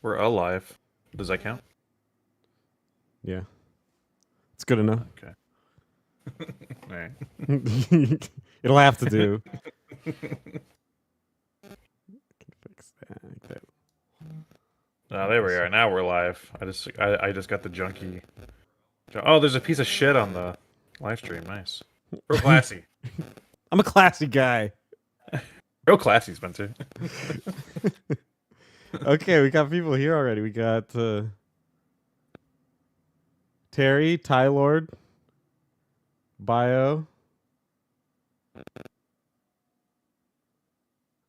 We're alive. Does that count? Yeah. It's good enough. Okay. All right. It'll have to do. Fix that. Oh, there we are. Now we're live. I just got the junky. Oh, there's a piece of shit on the live stream. Nice. Real classy. I'm a classy guy. Real classy, Spencer. Okay, we got people here already. We got Terry, Ty Lord, Bio.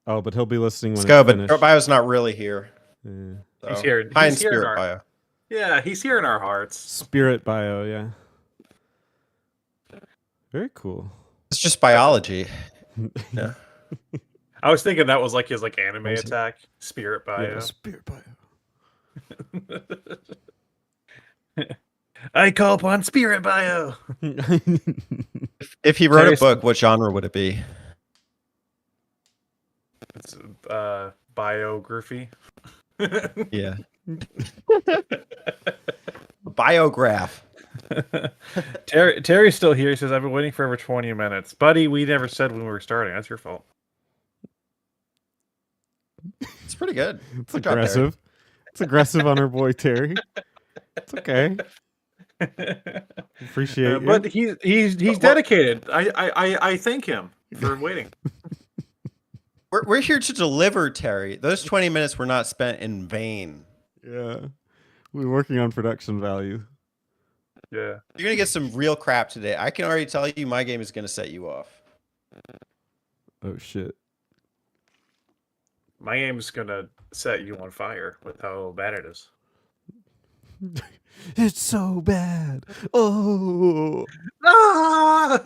Oh, but he'll be listening when it's finished. But Bio's not really here. Yeah. So. He's here. Hi in He's here spirit, in our, Bio. Yeah, he's here in our hearts. Spirit Bio, yeah. Very cool. It's just biology. Yeah. I was thinking that was like his anime attack. Spirit Bio. Yeah, Spirit Bio. I call upon Spirit Bio. If he wrote a book, what genre would it be? It's biography. Yeah. Biograph. Terry's still here. He says, I've been waiting for over 20 minutes. Buddy, we never said when we were starting. That's your fault. It's pretty good. It's aggressive. It's aggressive on our boy Terry. It's okay. Appreciate it. But he's dedicated. I thank him for waiting. We're here to deliver, Terry. Those 20 minutes were not spent in vain. Yeah. We're working on production value. Yeah. You're going to get some real crap today. I can already tell you my game is going to set you off. Oh, shit. My game's going to set you on fire with how bad it is. It's so bad. Oh. Ah!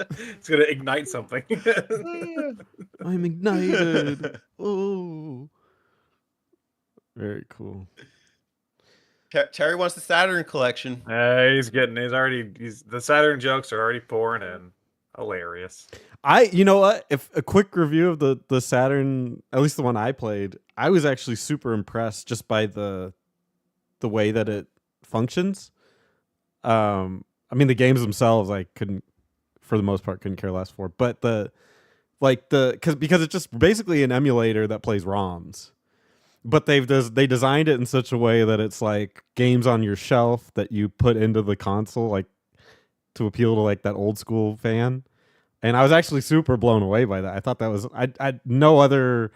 It's going to ignite something. I'm ignited. Oh. Very cool. Terry wants the Saturn collection. The Saturn jokes are already pouring in. Hilarious. You know what? If a quick review of the Saturn, at least the one I played, I was actually super impressed just by the way that it functions. I mean, the games themselves, I couldn't, for the most part, couldn't care less for. But because it's just basically an emulator that plays ROMs. But they designed it in such a way that it's like games on your shelf that you put into the console, like to appeal to like that old school fan. And I was actually super blown away by that. I thought that was I no other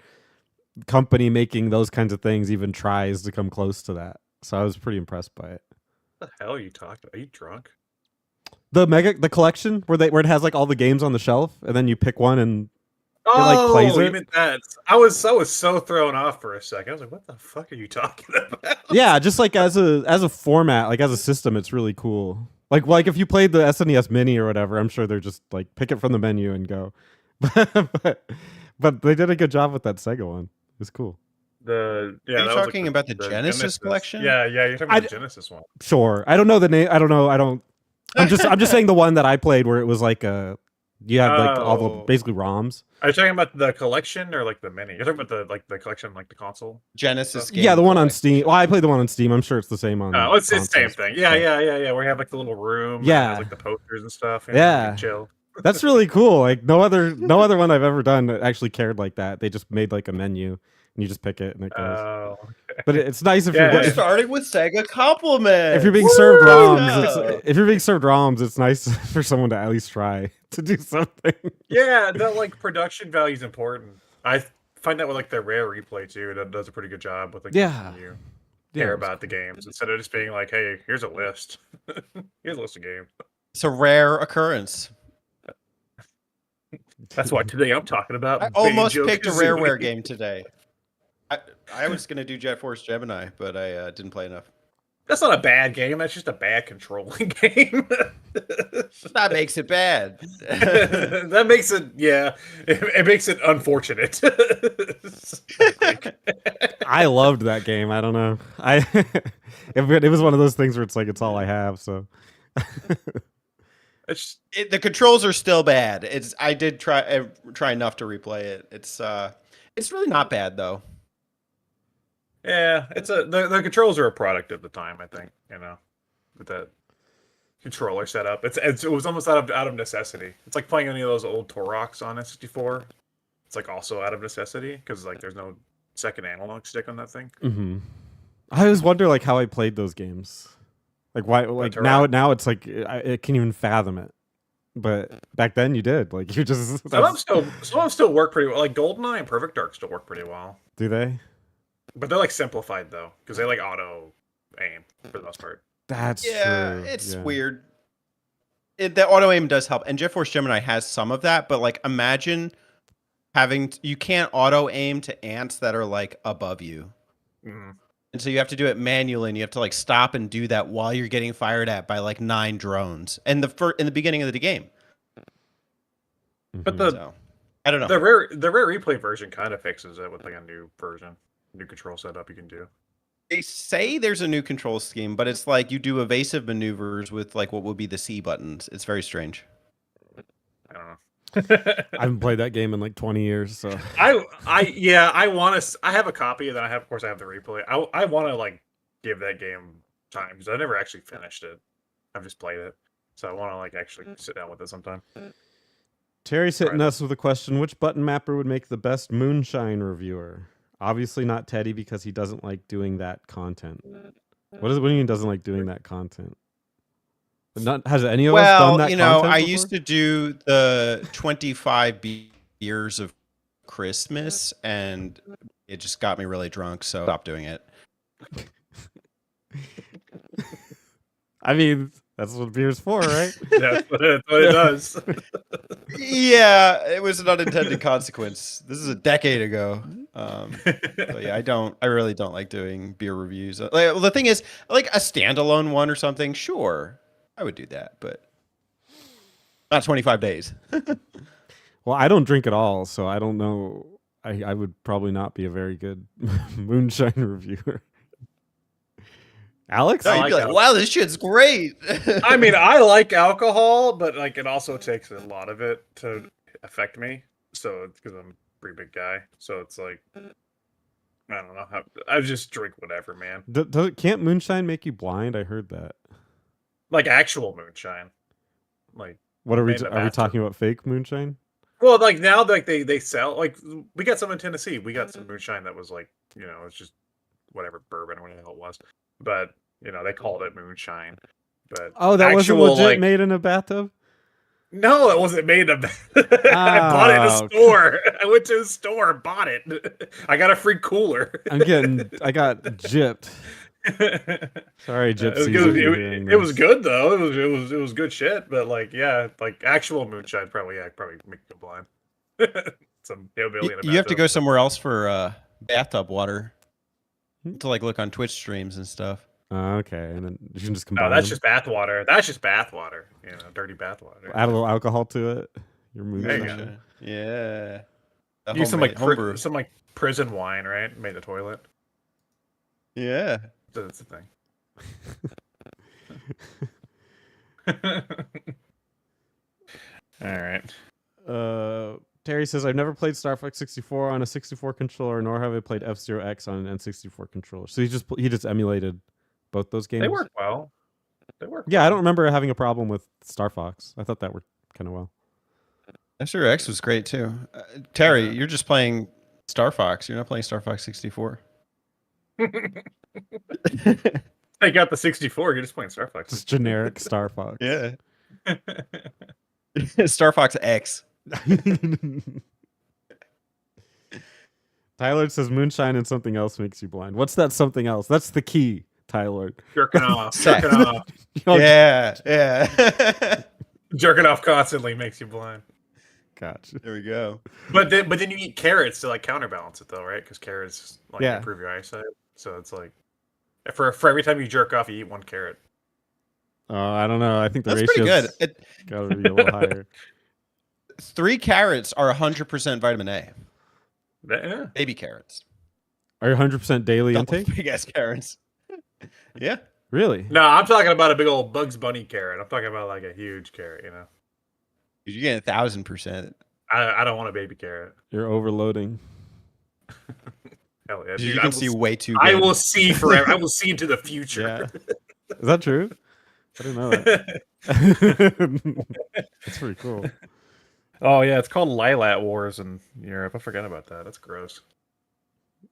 company making those kinds of things even tries to come close to that. So I was pretty impressed by it. What the hell are you talking? Are you drunk? The collection where it has like all the games on the shelf, and then you pick one and oh, it like plays it. You meant that? I was so thrown off for a second. I was like, "What the fuck are you talking about?" Yeah, just like as a format, like as a system, it's really cool. Like if you played the SNES Mini or whatever, I'm sure they're just like pick it from the menu and go. but they did a good job with that Sega one. It was cool. Are you talking about the Genesis collection? Yeah, you're talking about the Genesis one. Sure. I don't know the name. I don't know. I'm just saying the one that I played where it was like you had like all the basically ROMs. Are you talking about the collection or like the mini? You're talking about the collection, like the console Genesis game. Yeah, the one on Steam. Well, I played the one on Steam. I'm sure it's the same on. Oh, it's the same thing. Yeah. Where you have like the little room. Yeah, has, like the posters and stuff. Yeah, chill. That's really cool. Like no other one I've ever done actually cared like that. They just made like a menu and you just pick it and it goes. Oh, okay. But it's nice if you're starting with Sega compliment. If you're being served ROMs, it's nice for someone to at least try to do something. Yeah, that like production value is important. I find that with like the Rare Replay too. That does a pretty good job with like you care about the games instead of just being like, hey, here's a list. Here's a list of games. It's a rare occurrence. That's why today I'm talking about. I almost picked a Rareware game today. I was going to do Jet Force Gemini, but I didn't play enough. That's not a bad game. That's just a bad controlling game. That makes it bad. That makes it, yeah. It makes it unfortunate. I loved that game. I don't know. It was one of those things where it's like it's all I have. So the controls are still bad. I did try enough to replay it. It's really not bad though. Yeah, it's the controls are a product of the time, I think. With that controller setup, it was almost out of necessity. It's like playing any of those old Toroks on N64. It's like also out of necessity because like there's no second analog stick on that thing. Mm-hmm. I always wonder like how I played those games. Like why? Like now it's like I can't even fathom it. But back then you did. Like you just some of them still work pretty well. Like GoldenEye and Perfect Dark still work pretty well. Do they? But they're like simplified though, because they like auto aim for the most part. That's true. It's weird. The auto aim does help, and Jet Force Gemini has some of that. But like, imagine you can't auto aim to ants that are like above you, and so you have to do it manually, and you have to like stop and do that while you're getting fired at by like 9 drones, and in the beginning of the game. But I don't know. The rare replay version kind of fixes it with like a new version, new control setup you can do. They say there's a new control scheme, but it's like you do evasive maneuvers with like what would be the C buttons. It's very strange. I don't know. I haven't played that game in like 20 years, so I want to. I have a copy, and then I have the replay. I want to like give that game time because I never actually finished it. I've just played it, so I want to like actually sit down with it sometime. Terry's hitting us with a question: which button mapper would make the best Moonshine reviewer? Obviously not Teddy because he doesn't like doing that content. What do you mean doesn't like doing that content? Has any of us done that? Well, I used to do the 25 years of Christmas, and it just got me really drunk, so I stopped doing it. I mean, that's what beer's for, right? That's what it does. Yeah, it was an unintended consequence. This is a decade ago. So yeah, I really don't like doing beer reviews. Like, the thing is, like a standalone one or something, sure, I would do that, but not 25 days. Well, I don't drink at all, so I don't know. I would probably not be a very good moonshine reviewer. Alex? No, you'd be like, wow, this shit's great. I mean, I like alcohol, but like it also takes a lot of it to affect me. So because I'm a pretty big guy, so it's like I don't know. I just drink whatever, man. Can't moonshine make you blind? I heard that. Like actual moonshine. Like what are we? Are we talking about fake moonshine? Well, like now, like they sell. Like we got some in Tennessee. We got some moonshine that was like it's just whatever bourbon or whatever the hell it was. But they called it moonshine. But that wasn't legit made in a bathtub. No, it wasn't made in a bathtub. I bought it in a store. I went to a store and bought it. I got a free cooler. I got gypped. Sorry, gypsies. It was good though. It was good shit. But like actual moonshine probably make you blind. Some hillbilly in a bathtub. You have to go somewhere else for bathtub water. To like look on Twitch streams and stuff. Okay, and then you can just combine. No, that's just bath water. That's just bath water. Dirty bath water. Add a little alcohol to it. Your moonshine. Yeah. Use some like prison wine, right? Made the toilet. Yeah. That's the thing. All right. Terry says, I've never played Star Fox 64 on a 64 controller, nor have I played F-Zero X on an N64 controller. So he just emulated both those games. They work well. I don't remember having a problem with Star Fox. I thought that worked kind of well. F-Zero X was great too. Terry, you're just playing Star Fox. You're not playing Star Fox 64. I got the 64. You're just playing Star Fox. Just generic Star Fox. Yeah. Star Fox X. Tyler says moonshine and something else makes you blind. What's that something else? That's the key, Tyler. Jerking off. Jerking off. Yeah. Jerking off constantly makes you blind. Gotcha. There we go. But then you eat carrots to like counterbalance it though, right? Because carrots like improve your eyesight. So it's like for every time you jerk off, you eat one carrot. I don't know. I think the ratio's pretty good. Gotta be a little higher. 3 carrots are 100% vitamin A. Yeah. Baby carrots. Are you 100% daily intake? Big ass carrots. Yeah. Really? No, I'm talking about a big old Bugs Bunny carrot. I'm talking about like a huge carrot, You get 1,000%. I don't want a baby carrot. You're overloading. Hell yeah, dude! You can see way too I good. will see forever. I will see into the future. Yeah. Is that true? I didn't know that. That's pretty cool. Oh yeah, it's called Lilat Wars in Europe. I forgot about that. That's gross.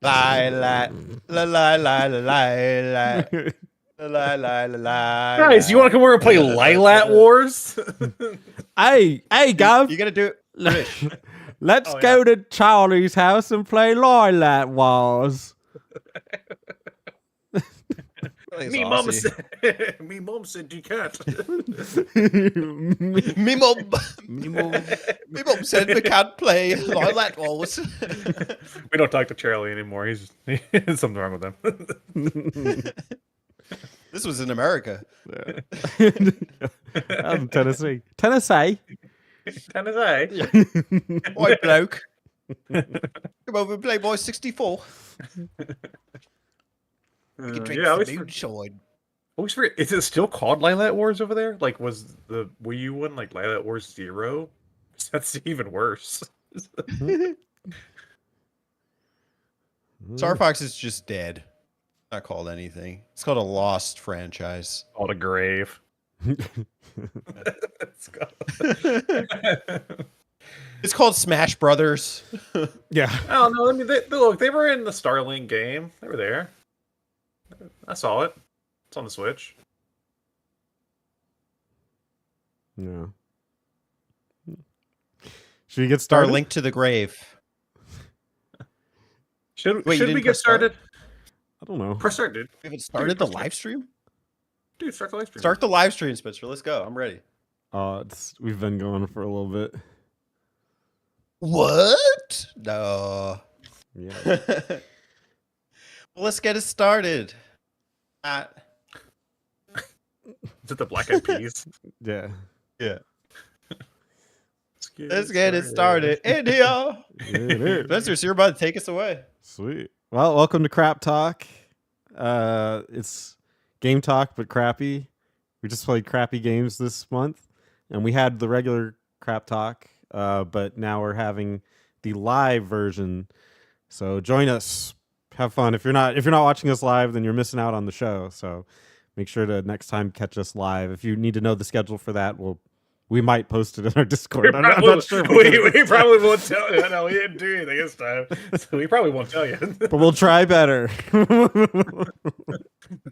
Lilat, la la la la la la la la. Guys, you want to come over and play Lilat Wars? Hey, Gav. You gotta do it. Let's go to Charlie's house and play Lilat Wars. Me mom said you can't. Me mom said we can't play Lilat Wars. We don't talk to Charlie anymore. There's something wrong with him. This was in America. I'm in Tennessee. Tennessee. Oi, bloke. Come over and play Boy 64. We can drink some moonshine. Always forget. Is it still called Lilat Wars over there? Like, was the Wii U one like Lilat Wars 0? That's even worse. Star Fox is just dead. Not called anything. It's called a lost franchise. Called a grave. It's called Smash Brothers. Yeah. I don't know. I mean, look, they were in the Starlink game. They were there. I saw it. It's on the Switch. Yeah. Should we get started? Starlink to the grave. Should Wait, we get started? I don't know. Press start, dude. We haven't started the live stream? Dude, start the live stream. Start the live stream, Spencer. Let's go. I'm ready. We've been going for a little bit. What? No. Yeah. Well, let's get it started. Is it the Black Eyed Peas? Yeah. Yeah. Let's get it started. India. Spencer, so you're about to take us away. Sweet. Well, welcome to Crap Talk. It's game talk, but crappy. We just played crappy games this month, and we had the regular Crap Talk, but now we're having the live version. So join us. Have fun. If you're not watching us live, then you're missing out on the show. So make sure to next time catch us live. If you need to know the schedule for that, we might post it in our Discord. I'm not sure. We probably won't tell you. No, we didn't do anything this time, so we probably won't tell you. But we'll try better.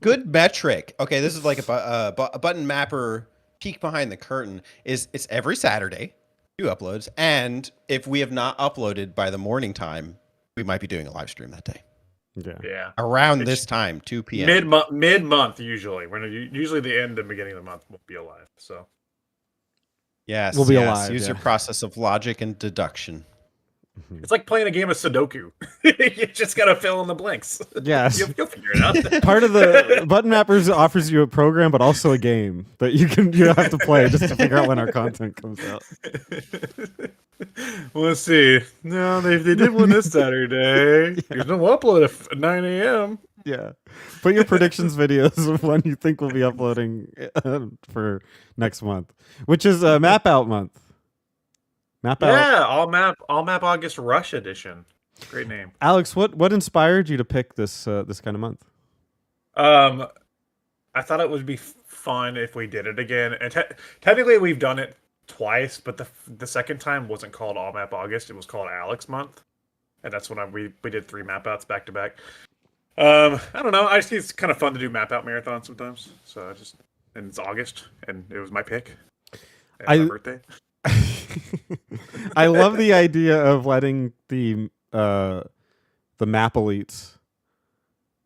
Good metric. Okay, this is like a button mapper peek behind the curtain. It's every Saturday, 2 uploads, and if we have not uploaded by the morning time, we might be doing a live stream that day. Yeah. Around this time, 2 p.m. Mid month usually. Usually the end and beginning of the month won't be alive. So. Yes, we'll be alive. Use your process of logic and deduction. It's like playing a game of Sudoku. You just gotta fill in the blanks. Yes. You'll figure it out. Part of the Button Mappers offers you a program, but also a game that you have to play just to figure out when our content comes out. Well, let's see. No, they did one this Saturday. There's no upload at 9 a.m. Yeah. Put your predictions videos of when you think we'll be uploading for next month, which is Map Out month. Map Out. Yeah, all map August Rush edition. Great name. Alex, what inspired you to pick this kind of month? I thought it would be fun if we did it again. And technically we've done it twice, but the second time wasn't called All Map August. It was called Alex month. And that's when we did 3 map outs back to back. I don't know. I just think it's kind of fun to do map out marathons sometimes. So and it's August, and it was my pick. And my birthday. I love the idea of letting the map elites,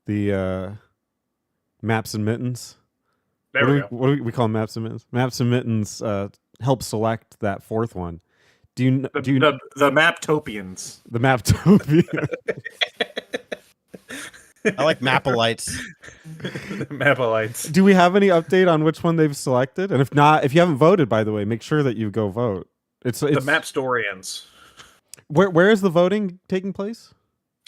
the maps and mittens. What do we call maps and mittens? Maps and mittens help select that 4th one. The Maptopians? The Maptopians. I like Mapolites. Mapolites. Do we have any update on which one they've selected? And if not, if you haven't voted, by the way, make sure that you go vote. It's the Mapstorians. Where is the voting taking place?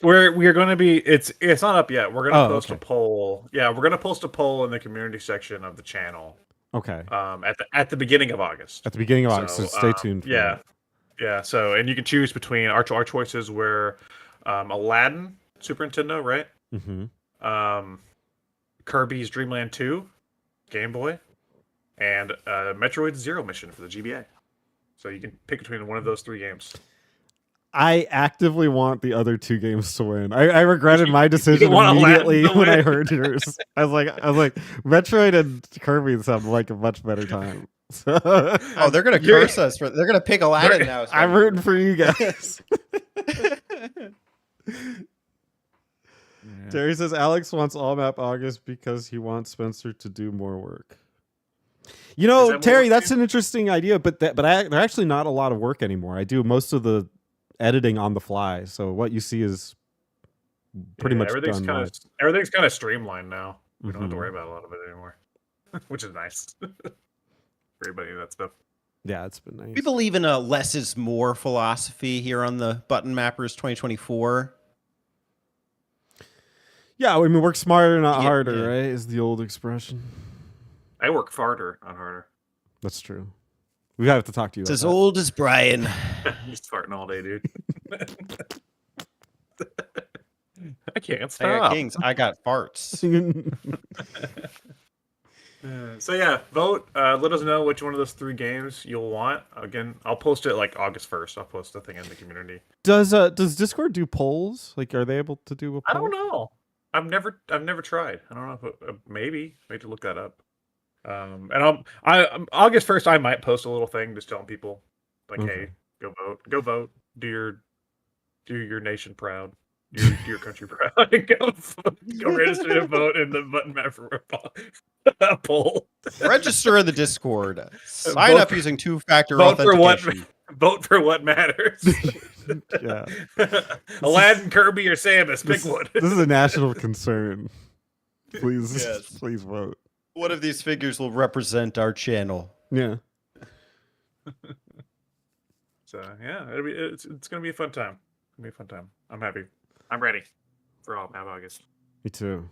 We are going to be. It's not up yet. We're going to post a poll. Yeah, we're going to post a poll in the community section of the channel. Okay. At the beginning of August. At the beginning of August. So stay tuned. Yeah. So and you can choose between our choices were Aladdin, Super Nintendo, right? Kirby's Dream Land 2, Game Boy, and Metroid Zero Mission for the GBA. So you can pick between one of those 3 games. I actively want the other 2 games to win. I regretted my decision immediately when I heard yours. I was like, Metroid and Kirby sound like a much better time. So, they're gonna curse us for. They're gonna pick Aladdin now. I'm rooting for you guys. Terry says Alex wants all map August because he wants Spencer to do more work. You know, Terry, that's an interesting idea, but they're actually not a lot of work anymore. I do most of the editing on the fly, so what you see is pretty much everything's done. Everything's kind of streamlined now. We don't have to worry about a lot of it anymore, which is nice for everybody that stuff. Yeah, it's been nice. We believe in a less is more philosophy here on the Button Mappers 2024. Yeah, I mean, work smarter, not harder, right? Is the old expression. I work farther, not harder. That's true. We have to talk to you. It's as old as Brian. He's farting all day, dude. I can't stop. I got kings. I got farts. So yeah, vote. Let us know which one of those 3 games you'll want. Again, I'll post it like August 1st. I'll post the thing in the community. Does Discord do polls? Like, are they able to do a poll? I don't know. I've never tried. I don't know if maybe I need to look that up. And I'm August 1st. I might post a little thing just telling people like, hey, go vote, do your nation proud, do your country proud, go register to vote in the Button Mapper poll. Register in the Discord. Sign up using 2-factor authentication. Vote for what matters. Yeah. Aladdin, Kirby, or Samus. Pick one. This is a national concern. Please, please vote. One of these figures will represent our channel. Yeah. So yeah, it's gonna be a fun time. It's gonna be a fun time. I'm happy. I'm ready for all Map August. Me too.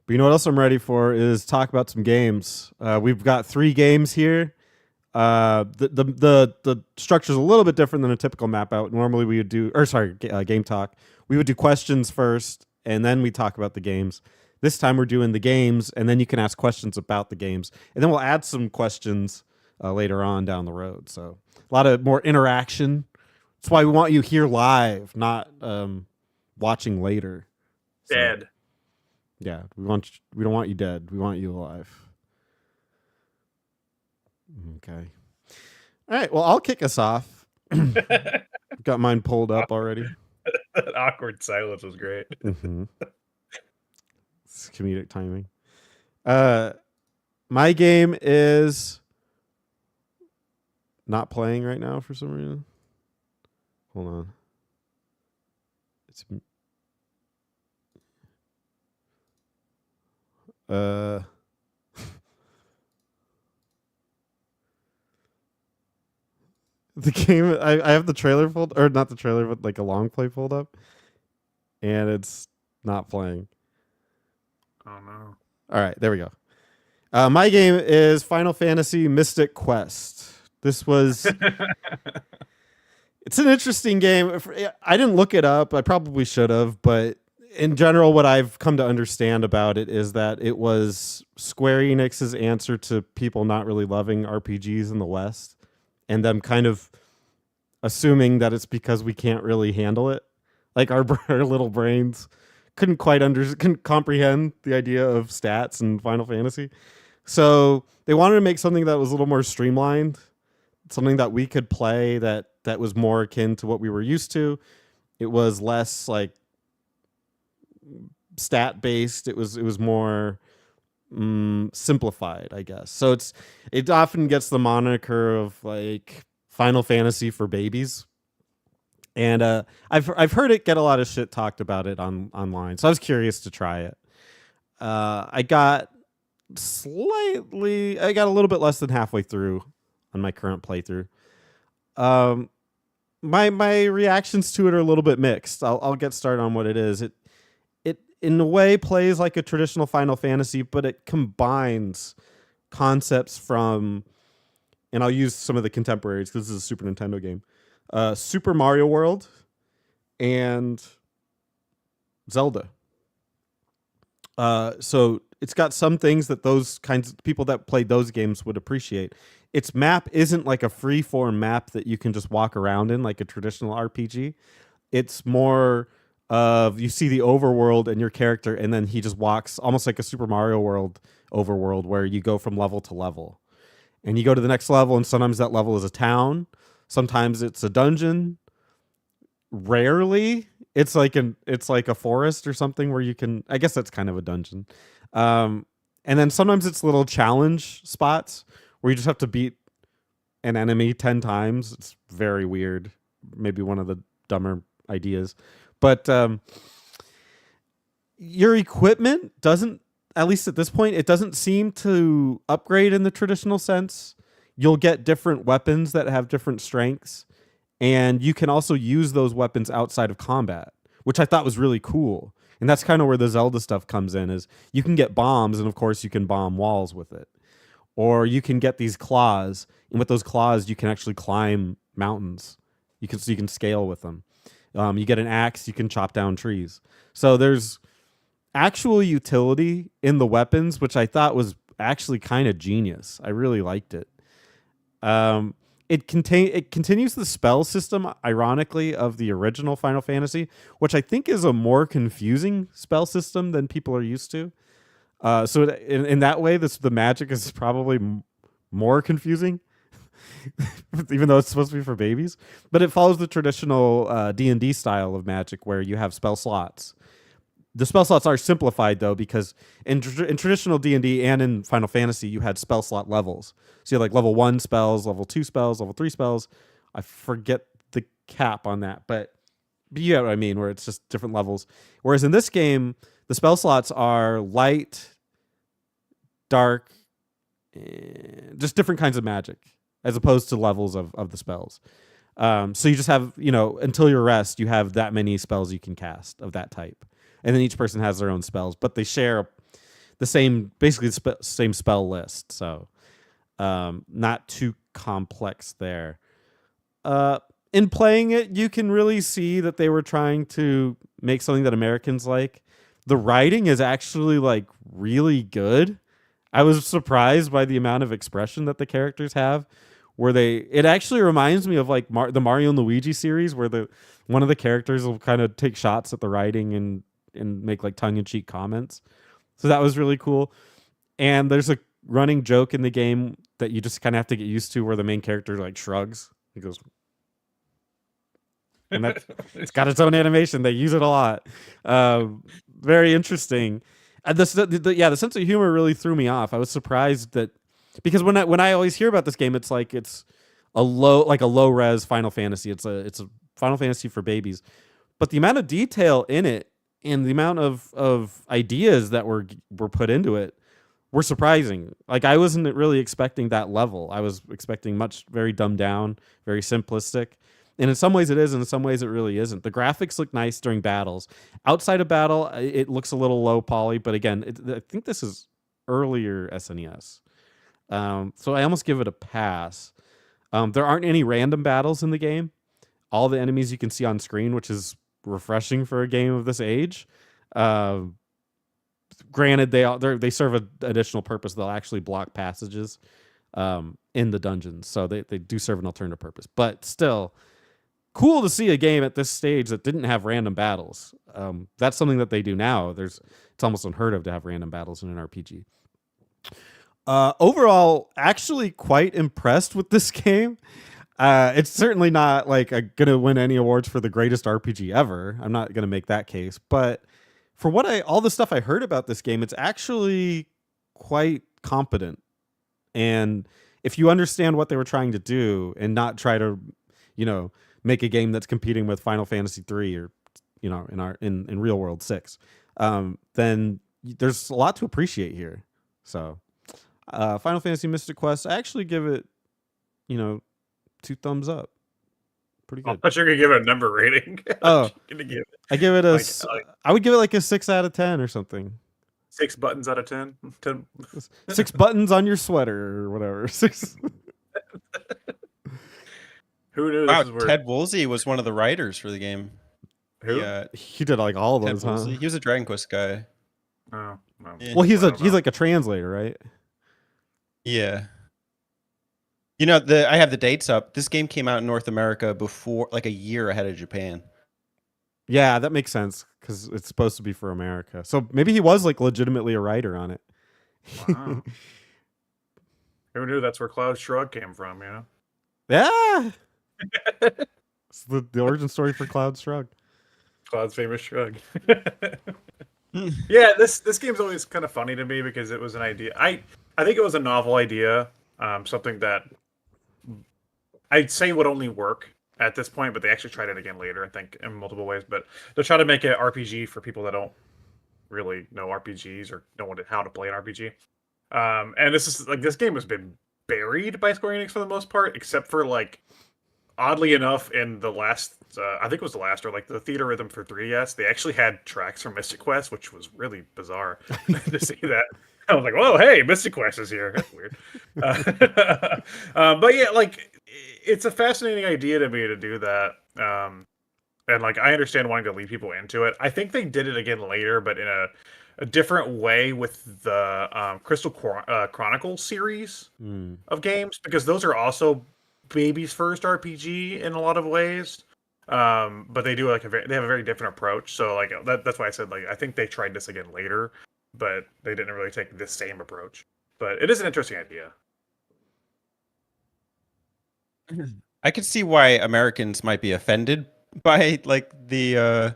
But you know what else I'm ready for is talk about some games. We've got 3 games here. The structure's a little bit different than a typical map out. Normally we would do, game talk. We would do questions first, and then we talk about the games. This time we're doing the games, and then you can ask questions about the games, and then we'll add some questions later on down the road. So a lot of more interaction. That's why we want you here live, not watching later. So, dead. Yeah, we don't want you dead. We want you alive. Okay. All right. Well, I'll kick us off. Got mine pulled up already. That awkward silence was great. It's comedic timing. My game is not playing right now for some reason. Hold on. It's the game, I have the trailer pulled, or not the trailer, but like a long play pulled up, and it's not playing. Oh no. All right, there we go. My game is Final Fantasy Mystic Quest. This was it's an interesting game. I didn't look it up. I probably should have, but in general, what I've come to understand about it is that it was Square Enix's answer to people not really loving RPGs in the West, and them kind of assuming that it's because we can't really handle it. Like our little brains couldn't comprehend the idea of stats in Final Fantasy. So they wanted to make something that was a little more streamlined, something that we could play that was more akin to what we were used to. It was less like stat based. It was more simplified, I guess. So it often gets the moniker of like Final Fantasy for babies. And I've heard it get a lot of shit talked about it online. So I was curious to try it. I got a little bit less than halfway through on my current playthrough. My reactions to it are a little bit mixed. I'll get started on what it is. It in a way plays like a traditional Final Fantasy, but it combines concepts from, and I'll use some of the contemporaries because this is a Super Nintendo game, Super Mario World and Zelda. So it's got some things that those kinds of people that played those games would appreciate. Its map isn't like a free form map that you can just walk around in like a traditional RPG. It's more of you see the overworld and your character, and then he just walks almost like a Super Mario World overworld where you go from level to level. And you go to the next level, and sometimes that level is a town, sometimes it's a dungeon. Rarely it's like a forest or something where you can, I guess that's kind of a dungeon. And then sometimes it's little challenge spots where you just have to beat an enemy 10 times. It's very weird. Maybe one of the dumber ideas. But your equipment doesn't, at least at this point, it doesn't seem to upgrade in the traditional sense. You'll get different weapons that have different strengths, and you can also use those weapons outside of combat, which I thought was really cool. And that's kind of where the Zelda stuff comes in, is you can get bombs, and of course you can bomb walls with it. Or you can get these claws, and with those claws you can actually climb mountains. You can scale with them. You get an axe, you can chop down trees. So there's actual utility in the weapons, which I thought was actually kind of genius. I really liked it. It continues the spell system, ironically, of the original Final Fantasy, which I think is a more confusing spell system than people are used to. So in that way, the magic is probably more confusing, even though it's supposed to be for babies. But it follows the traditional D&D style of magic, where you have spell slots. The spell slots are simplified, though, because in traditional D&D and in Final Fantasy, you had spell slot levels. So you had like level 1 spells, level 2 spells, level 3 spells. I forget the cap on that, but you get what I mean, where it's just different levels. Whereas in this game, the spell slots are light, dark, just different kinds of magic, as opposed to levels of the spells. So you just have, until your rest, you have that many spells you can cast of that type. And then each person has their own spells, but they share the same, basically the same spell list. So not too complex there. In playing it, you can really see that they were trying to make something that Americans like. The writing is actually like really good. I was surprised by the amount of expression that the characters have. It actually reminds me of like the Mario and Luigi series, where one of the characters will kind of take shots at the writing and make like tongue-in-cheek comments. So that was really cool. And there's a running joke in the game that you just kind of have to get used to, where the main character like shrugs. He goes, and it's got its own animation. They use it a lot. Very interesting. The sense of humor really threw me off. I was surprised that, because when I always hear about this game, it's like it's a low res Final Fantasy. It's a Final Fantasy for babies. But the amount of detail in it and the amount of ideas that were put into it were surprising. Like, I wasn't really expecting that level. I was expecting very dumbed down, very simplistic. And in some ways it is, and in some ways it really isn't. The graphics look nice during battles. Outside of battle, it looks a little low poly, but again, I think this is earlier SNES. So I almost give it a pass. There aren't any random battles in the game. All the enemies you can see on screen, which is refreshing for a game of this age. Granted, they serve an additional purpose. They'll actually block passages in the dungeons, so they do serve an alternative purpose. But still, cool to see a game at this stage that didn't have random battles. That's something that they do now. It's almost unheard of to have random battles in an RPG. Overall, actually quite impressed with this game. It's certainly not like gonna win any awards for the greatest RPG ever. I'm not gonna make that case, but for all the stuff I heard about this game, it's actually quite competent. And if you understand what they were trying to do and not try to, make a game that's competing with Final Fantasy 3 or, in Real World 6, then there's a lot to appreciate here. So, Final Fantasy Mystic Quest, I actually give it, 2 thumbs up. Pretty good. I thought you were gonna give it a number rating. Oh, I give it I would give it like a 6 out of 10 or something. 6 buttons out of 10. 10. 6 buttons on your sweater or whatever. 6. Who knew? Wow, this is where... Ted Woolsey was one of the writers for the game. Who? He did like all Ted those, huh? Woolsey. He was a Dragon Quest guy. Oh, well, Yeah. Well, he's I don't know. like a translator, right? Yeah. You know, I have the dates up. This game came out in North America before, like a year ahead of Japan. Yeah, that makes sense because it's supposed to be for America. So maybe he was like legitimately a writer on it. Wow. Who knew that's where Cloud Shrug came from, you know? Yeah. It's the origin story for Cloud Shrug. Cloud's famous shrug. Yeah, this game's always kind of funny to me because it was an idea. I think it was a novel idea, something that I'd say would only work at this point, but they actually tried it again later, I think, in multiple ways. But they're trying to make an RPG for people that don't really know RPGs or know how to play an RPG. And this game has been buried by Square Enix for the most part, except for like oddly enough, in the last, I think it was the last, or like the Theater Rhythm for 3DS, they actually had tracks from Mystic Quest, which was really bizarre to see that. I was like, "Whoa, hey, Mystic Quest is here." That's weird. But yeah, like it's a fascinating idea to me to do that. And like I understand wanting to lead people into it. I think they did it again later, but in a different way with the Crystal Chronicles series of games, because those are also baby's first RPG in a lot of ways. But they do they have a very different approach. So like that's why I said like I think they tried this again later, but they didn't really take this same approach. But it is an interesting idea. I could see why Americans might be offended by like the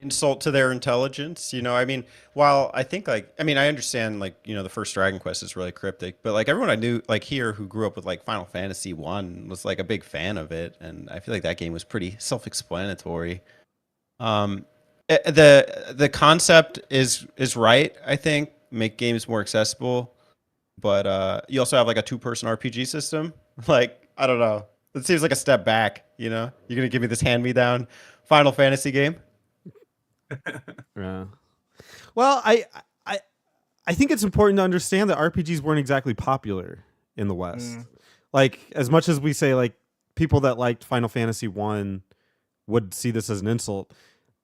insult to their intelligence. You know, I mean, while I think I understand like, you know, the first Dragon Quest is really cryptic, but like everyone I knew like here who grew up with like Final Fantasy 1 was like a big fan of it, and I feel like that game was pretty self-explanatory. The concept is right, I think, make games more accessible, but you also have like a two-person RPG system. Like, I don't know. It seems like a step back, you know? You're going to give me this hand-me-down Final Fantasy game? Yeah. Well, I think it's important to understand that RPGs weren't exactly popular in the West. Like, as much as we say like people that liked Final Fantasy 1 would see this as an insult,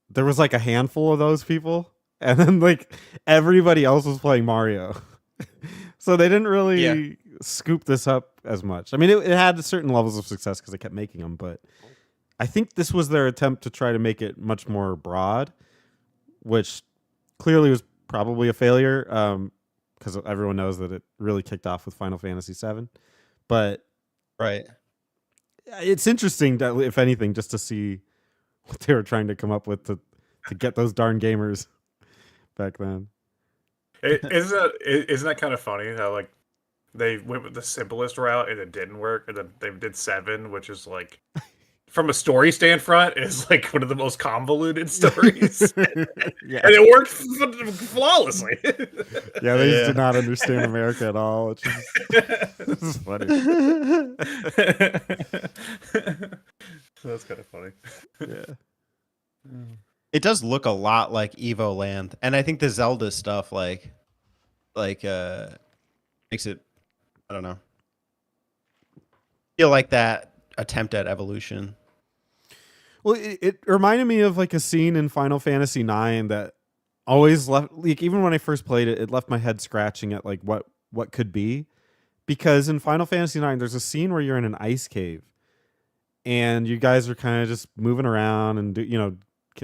there was like a handful of those people, and then like everybody else was playing Mario. So they didn't really scoop this up as much. I mean, it had certain levels of success because they kept making them, but I think this was their attempt to try to make it much more broad, which clearly was probably a failure because everyone knows that it really kicked off with Final Fantasy VII. But right, it's interesting, that, if anything, just to see what they were trying to come up with to get those darn gamers back then. Isn't that kind of funny how like they went with the simplest route and it didn't work, and then they did 7, which is like from a story standpoint is like one of the most convoluted stories. Yeah. And it worked flawlessly. Yeah, they just did not understand America at all, which is this is funny. That's kind of funny. Yeah. it does look a lot like Evo Land, and I think the Zelda stuff like makes it, I don't know, feel like that attempt at evolution. Well, it reminded me of like a scene in Final Fantasy IX that always left, like, even when I first played it, it left my head scratching at like what could be, because in Final Fantasy IX there's a scene where you're in an ice cave and you guys are kind of just moving around and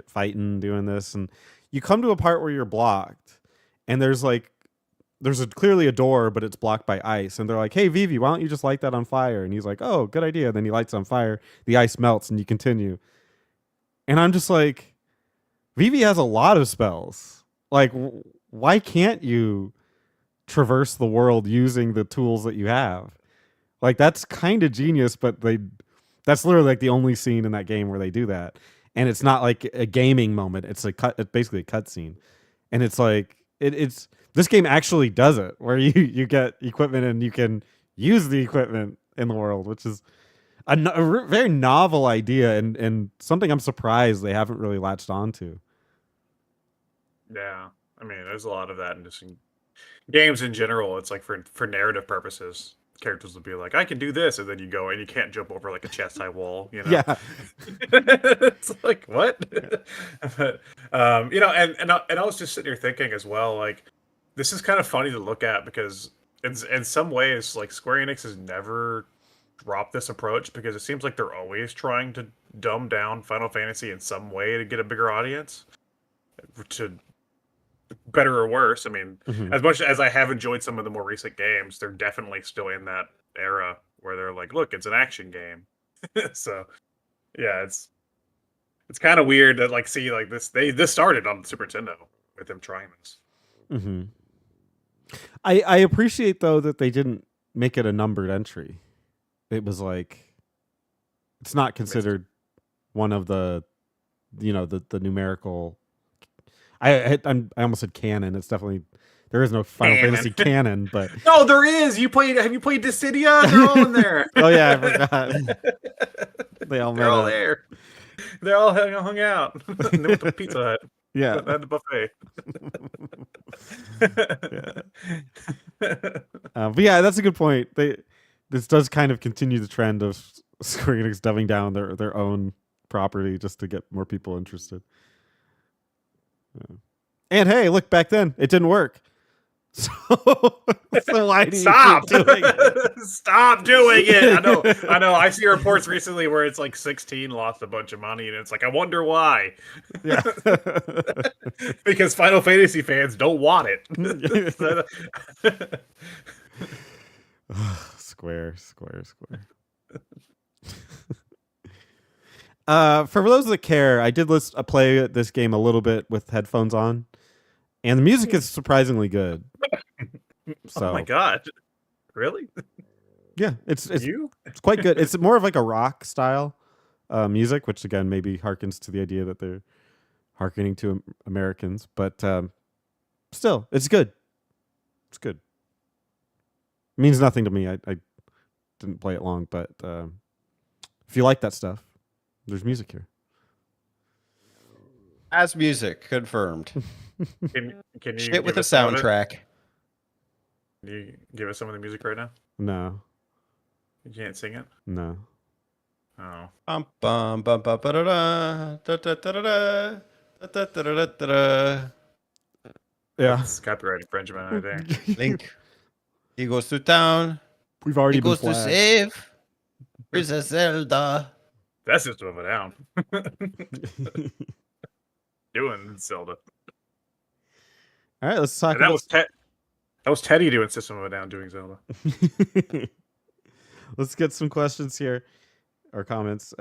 fighting, doing this, and you come to a part where you're blocked, and there's clearly a door, but it's blocked by ice, and they're like, "Hey, Vivi, why don't you just light that on fire?" And he's like, "Oh, good idea." And then he lights it on fire, the ice melts, and you continue. And I'm just like, Vivi has a lot of spells. Like, why can't you traverse the world using the tools that you have? Like, that's kind of genius, but that's literally like the only scene in that game where they do that. And it's not like a gaming moment. It's it's basically a cutscene. And it's like, it's this game actually does it, where you get equipment and you can use the equipment in the world, which is a very novel idea and something I'm surprised they haven't really latched onto. Yeah, I mean, there's a lot of that in just in games in general. It's like for narrative purposes, characters will be like, I can do this, and then you go and you can't jump over like a chest high wall, you know? Yeah. It's like, what? But, you know, and I was just sitting here thinking as well, like, this is kind of funny to look at because in some ways, like, Square Enix has never dropped this approach because it seems like they're always trying to dumb down Final Fantasy in some way to get a bigger audience, to better or worse. I mean, as much as I have enjoyed some of the more recent games, they're definitely still in that era where they're like, look, it's an action game. So yeah, it's kind of weird to like see like this started on the Super Nintendo with them trying this. I appreciate though that they didn't make it a numbered entry. It was like it's not considered one of the, you know, the numerical. I almost said canon. It's definitely, there is no Final Fantasy canon, but no, there is. Have you played Dissidia? They're all in there. Oh yeah, I forgot. They're all there. They're all hung out. They went to Pizza Hut. Yeah, at the buffet. But yeah, that's a good point. This does kind of continue the trend of Square Enix dumbing down their own property just to get more people interested. Yeah. And hey, look, back then it didn't work. So why do you stop keep doing it? Stop doing it. I know. I see reports recently where it's like 16 lost a bunch of money, and it's like, I wonder why. Yeah. Because Final Fantasy fans don't want it. Square. For those that care, I did play this game a little bit with headphones on, and the music is surprisingly good. So, oh my god, really? Yeah, it's quite good. It's more of like a rock style music, which again maybe harkens to the idea that they're hearkening to Americans, but still, it's good. It's good. It means nothing to me. I didn't play it long, but if you like that stuff, there's music here. As music confirmed. Can you shit with a soundtrack? Can you give us some of the music right now? No. You can't sing it? No. Oh. Bum bum bum bum ba da da da da da da da da da. Yeah. It's copyright infringement right there. Link. He goes to town. We've already He goes to save Princess Zelda. That's just moving down. Doing Zelda. All right, let's talk. And that was Teddy doing System of a Down doing Zelda. Let's get some questions here or comments.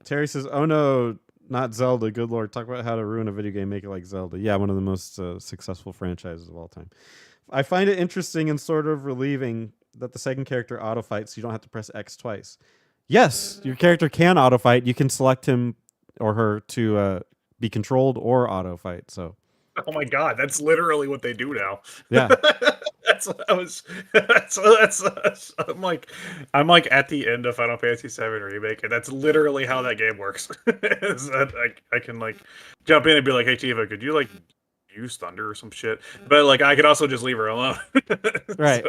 Terry says, "Oh no, not Zelda! Good lord, talk about how to ruin a video game, make it like Zelda." Yeah, one of the most successful franchises of all time. I find it interesting and sort of relieving that the second character auto fights, so you don't have to press X twice. Yes, your character can auto fight. You can select him or her to be controlled or auto fight. So, oh my god, that's literally what they do now. Yeah, that's what I was. I'm like at the end of Final Fantasy VII Remake, and that's literally how that game works. I can like jump in and be like, "Hey Tifa, could you like use thunder or some shit?" But like, I could also just leave her alone. Right.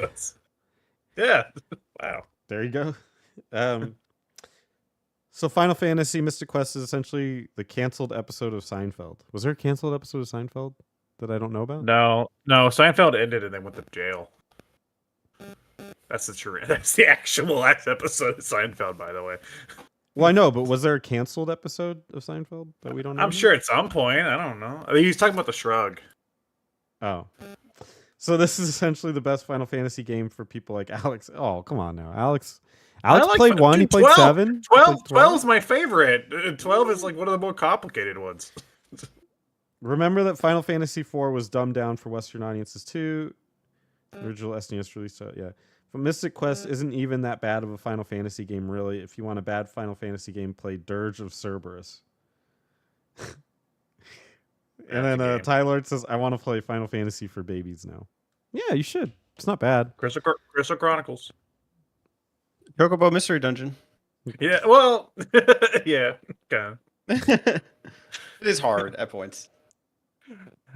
Yeah. Wow. There you go. So Final Fantasy Mystic Quest is essentially the canceled episode of Seinfeld. Was there a canceled episode of Seinfeld that I don't know about? No. Seinfeld ended and then went to jail. That's the actual last episode of Seinfeld, by the way. Well, I know, but was there a canceled episode of Seinfeld that we don't know? I'm sure at some point. I don't know. I mean, he's talking about the Shrug. Oh. So this is essentially the best Final Fantasy game for people like Alex. Oh, come on now. Alex played 1, he played 12. 7. 12 is my favorite. 12 is like one of the more complicated ones. Remember that Final Fantasy IV was dumbed down for Western audiences too. The original SNES release, yeah. But Mystic Quest isn't even that bad of a Final Fantasy game, really. If you want a bad Final Fantasy game, play Dirge of Cerberus. And then Tyler says, "I want to play Final Fantasy for babies now." Yeah, you should. It's not bad. Crystal Chronicles. Chocobo Mystery Dungeon. Yeah, well, yeah, kind of. It is hard at points.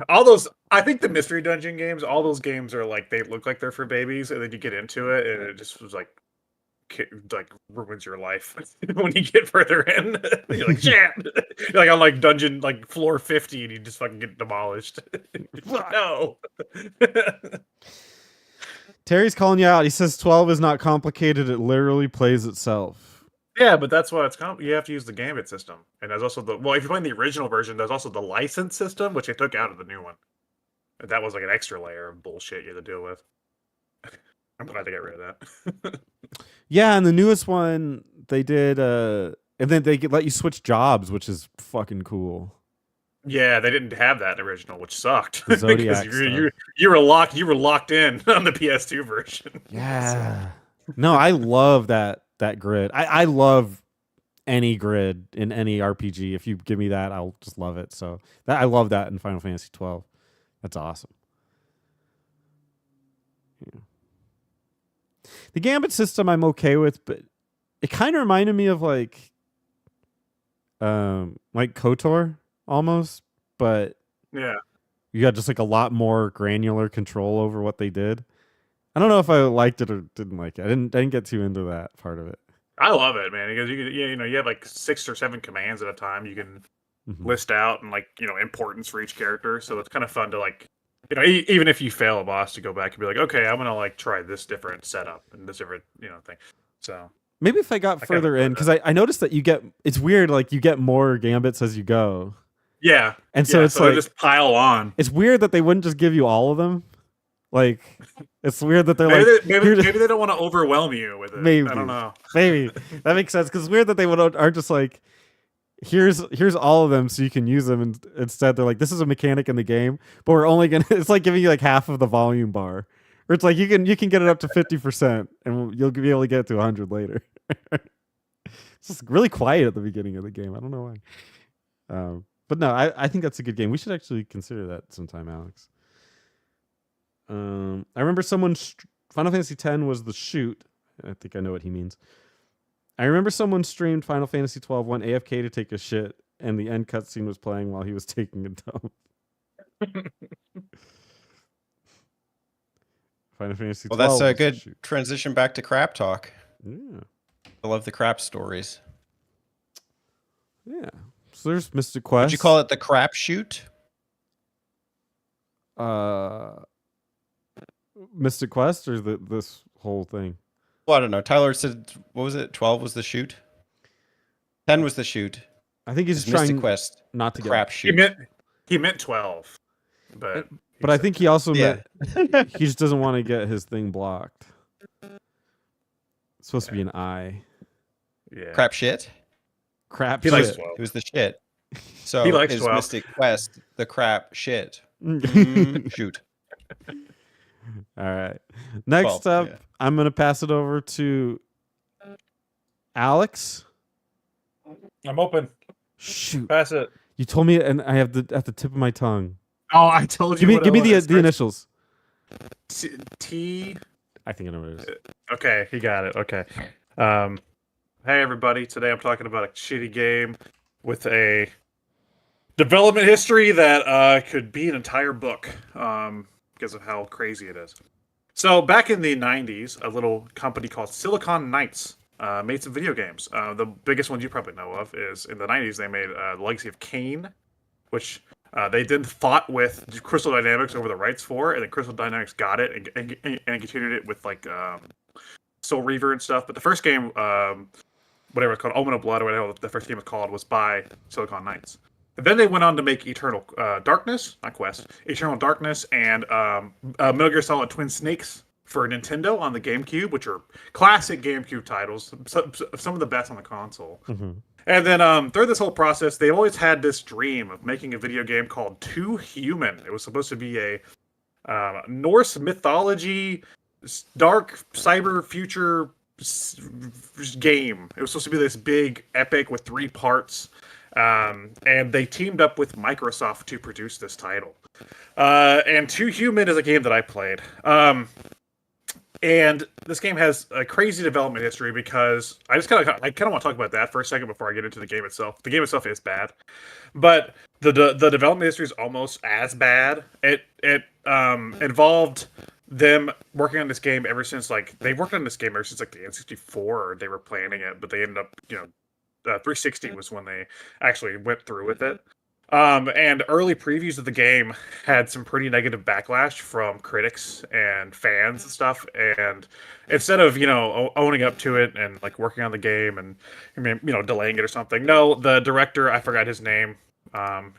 All those, I think the mystery dungeon games, all those games are like they look like they're for babies, and then you get into it, and it just was like ruins your life when you get further in. You're like, shit. You're like on like dungeon like floor 50, and you just fucking get demolished. No. Terry's calling you out. He says 12 is not complicated. It literally plays itself. Yeah, but that's why it's you have to use the Gambit system, and there's also if you're playing the original version, there's also the license system, which they took out of the new one. And that was like an extra layer of bullshit you had to deal with. I'm glad they got rid of that. Yeah, and the newest one they did, and then they let you switch jobs, which is fucking cool. Yeah, they didn't have that in the original, which sucked. Zodiac you were locked in on the PS2 version. Yeah. No, I love that grid. I love any grid in any RPG. If you give me that, I'll just love it. So I love that in Final Fantasy 12. That's awesome. Yeah. The Gambit system I'm okay with, but it kind of reminded me of like KOTOR almost, but yeah, you got just like a lot more granular control over what they did. I don't know if I liked it or didn't like it. I didn't get too into that part of it. I love it, man, because you have like 6 or 7 commands at a time you can list out, and like importance for each character. So it's kind of fun to like even if you fail a boss, to go back and be like, okay, I'm gonna like try this different setup and this different thing. So maybe if I got further in, because I noticed that it's weird, like you get more gambits as you go. Yeah, and so it's like just pile on. It's weird that they wouldn't just give you all of them. Like, it's weird that they're maybe they don't want to overwhelm you with it. Maybe I don't know. Maybe that makes sense, because it's weird that they aren't just like, here's all of them so you can use them, and instead they're like, this is a mechanic in the game, but we're only gonna. It's like giving you like half of the volume bar, or it's like you can get it up to 50%, and you'll be able to get it to 100 later. It's just really quiet at the beginning of the game. I don't know why. But no, I think that's a good game. We should actually consider that sometime, Alex. I remember Final Fantasy X was the shoot. I think I know what he means. I remember someone streamed Final Fantasy 12, went AFK to take a shit, and the end cutscene was playing while he was taking a dump. Final Fantasy 12. Well, that's a good transition back to crap talk. Yeah. I love the crap stories. Yeah. So there's Mystic Quest. Would you call it the crap shoot? Mystic Quest, or this whole thing? Well, I don't know. Tyler said, what was it? 12 was the shoot? 10 was the shoot. I think he's Mystic trying Quest, not to crap get... shoot. He meant 12. But I think he also meant he just doesn't want to get his thing blocked. It's supposed to be an I. Yeah. Crap shit? Crap he shit. Likes 12. It was the shit. So he likes is 12. Mystic Quest the crap shit? Shoot. All right. Next 12, up, yeah. I'm going to pass it over to Alex. I'm open. Shoot. Pass it. You told me, and I have at the tip of my tongue. Oh, I told you. Give me the initials. T. I think I know what it is. Okay, he got it. Okay. Hey everybody. Today I'm talking about a shitty game with a development history that could be an entire book because of how crazy it is. So back in the 90s, a little company called Silicon Knights made some video games. The biggest one you probably know of is in the 90s they made The Legacy of Kain, which they then fought with Crystal Dynamics over the rights for, and then Crystal Dynamics got it and continued it with like Soul Reaver and stuff. But the first game, whatever it's called, Omen of Blood or whatever the first game was called, was by Silicon Knights. And then they went on to make Eternal Darkness, not Quest, Eternal Darkness, and Metal Gear Solid Twin Snakes for Nintendo on the GameCube, which are classic GameCube titles, some of the best on the console. Mm-hmm. And then through this whole process, they always had this dream of making a video game called Too Human. It was supposed to be a Norse mythology, dark cyber future game. It was supposed to be this big epic with 3 parts. And they teamed up with Microsoft to produce this title. And Too Human is a game that I played. And this game has a crazy development history because I kind of want to talk about that for a second before I get into the game itself. The game itself is bad, but the development history is almost as bad. It involved them working on this game ever since they worked on this game ever since like the N64, or they were planning it, but they ended up 360 was when they actually went through with it. And early previews of the game had some pretty negative backlash from critics and fans and stuff. And instead of owning up to it and like working on the game and delaying it or something, no, the director, I forgot his name.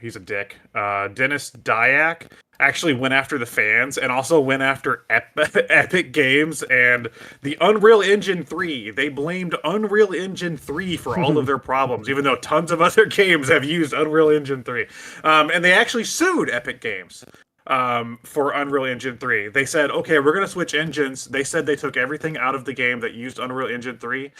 He's a dick. Dennis Dyack actually went after the fans and also went after Epic Games and the Unreal Engine 3. They blamed Unreal Engine 3 for all of their problems, even though tons of other games have used Unreal Engine 3. And they actually sued Epic Games for Unreal Engine 3. They said, okay, we're going to switch engines. They said they took everything out of the game that used Unreal Engine 3,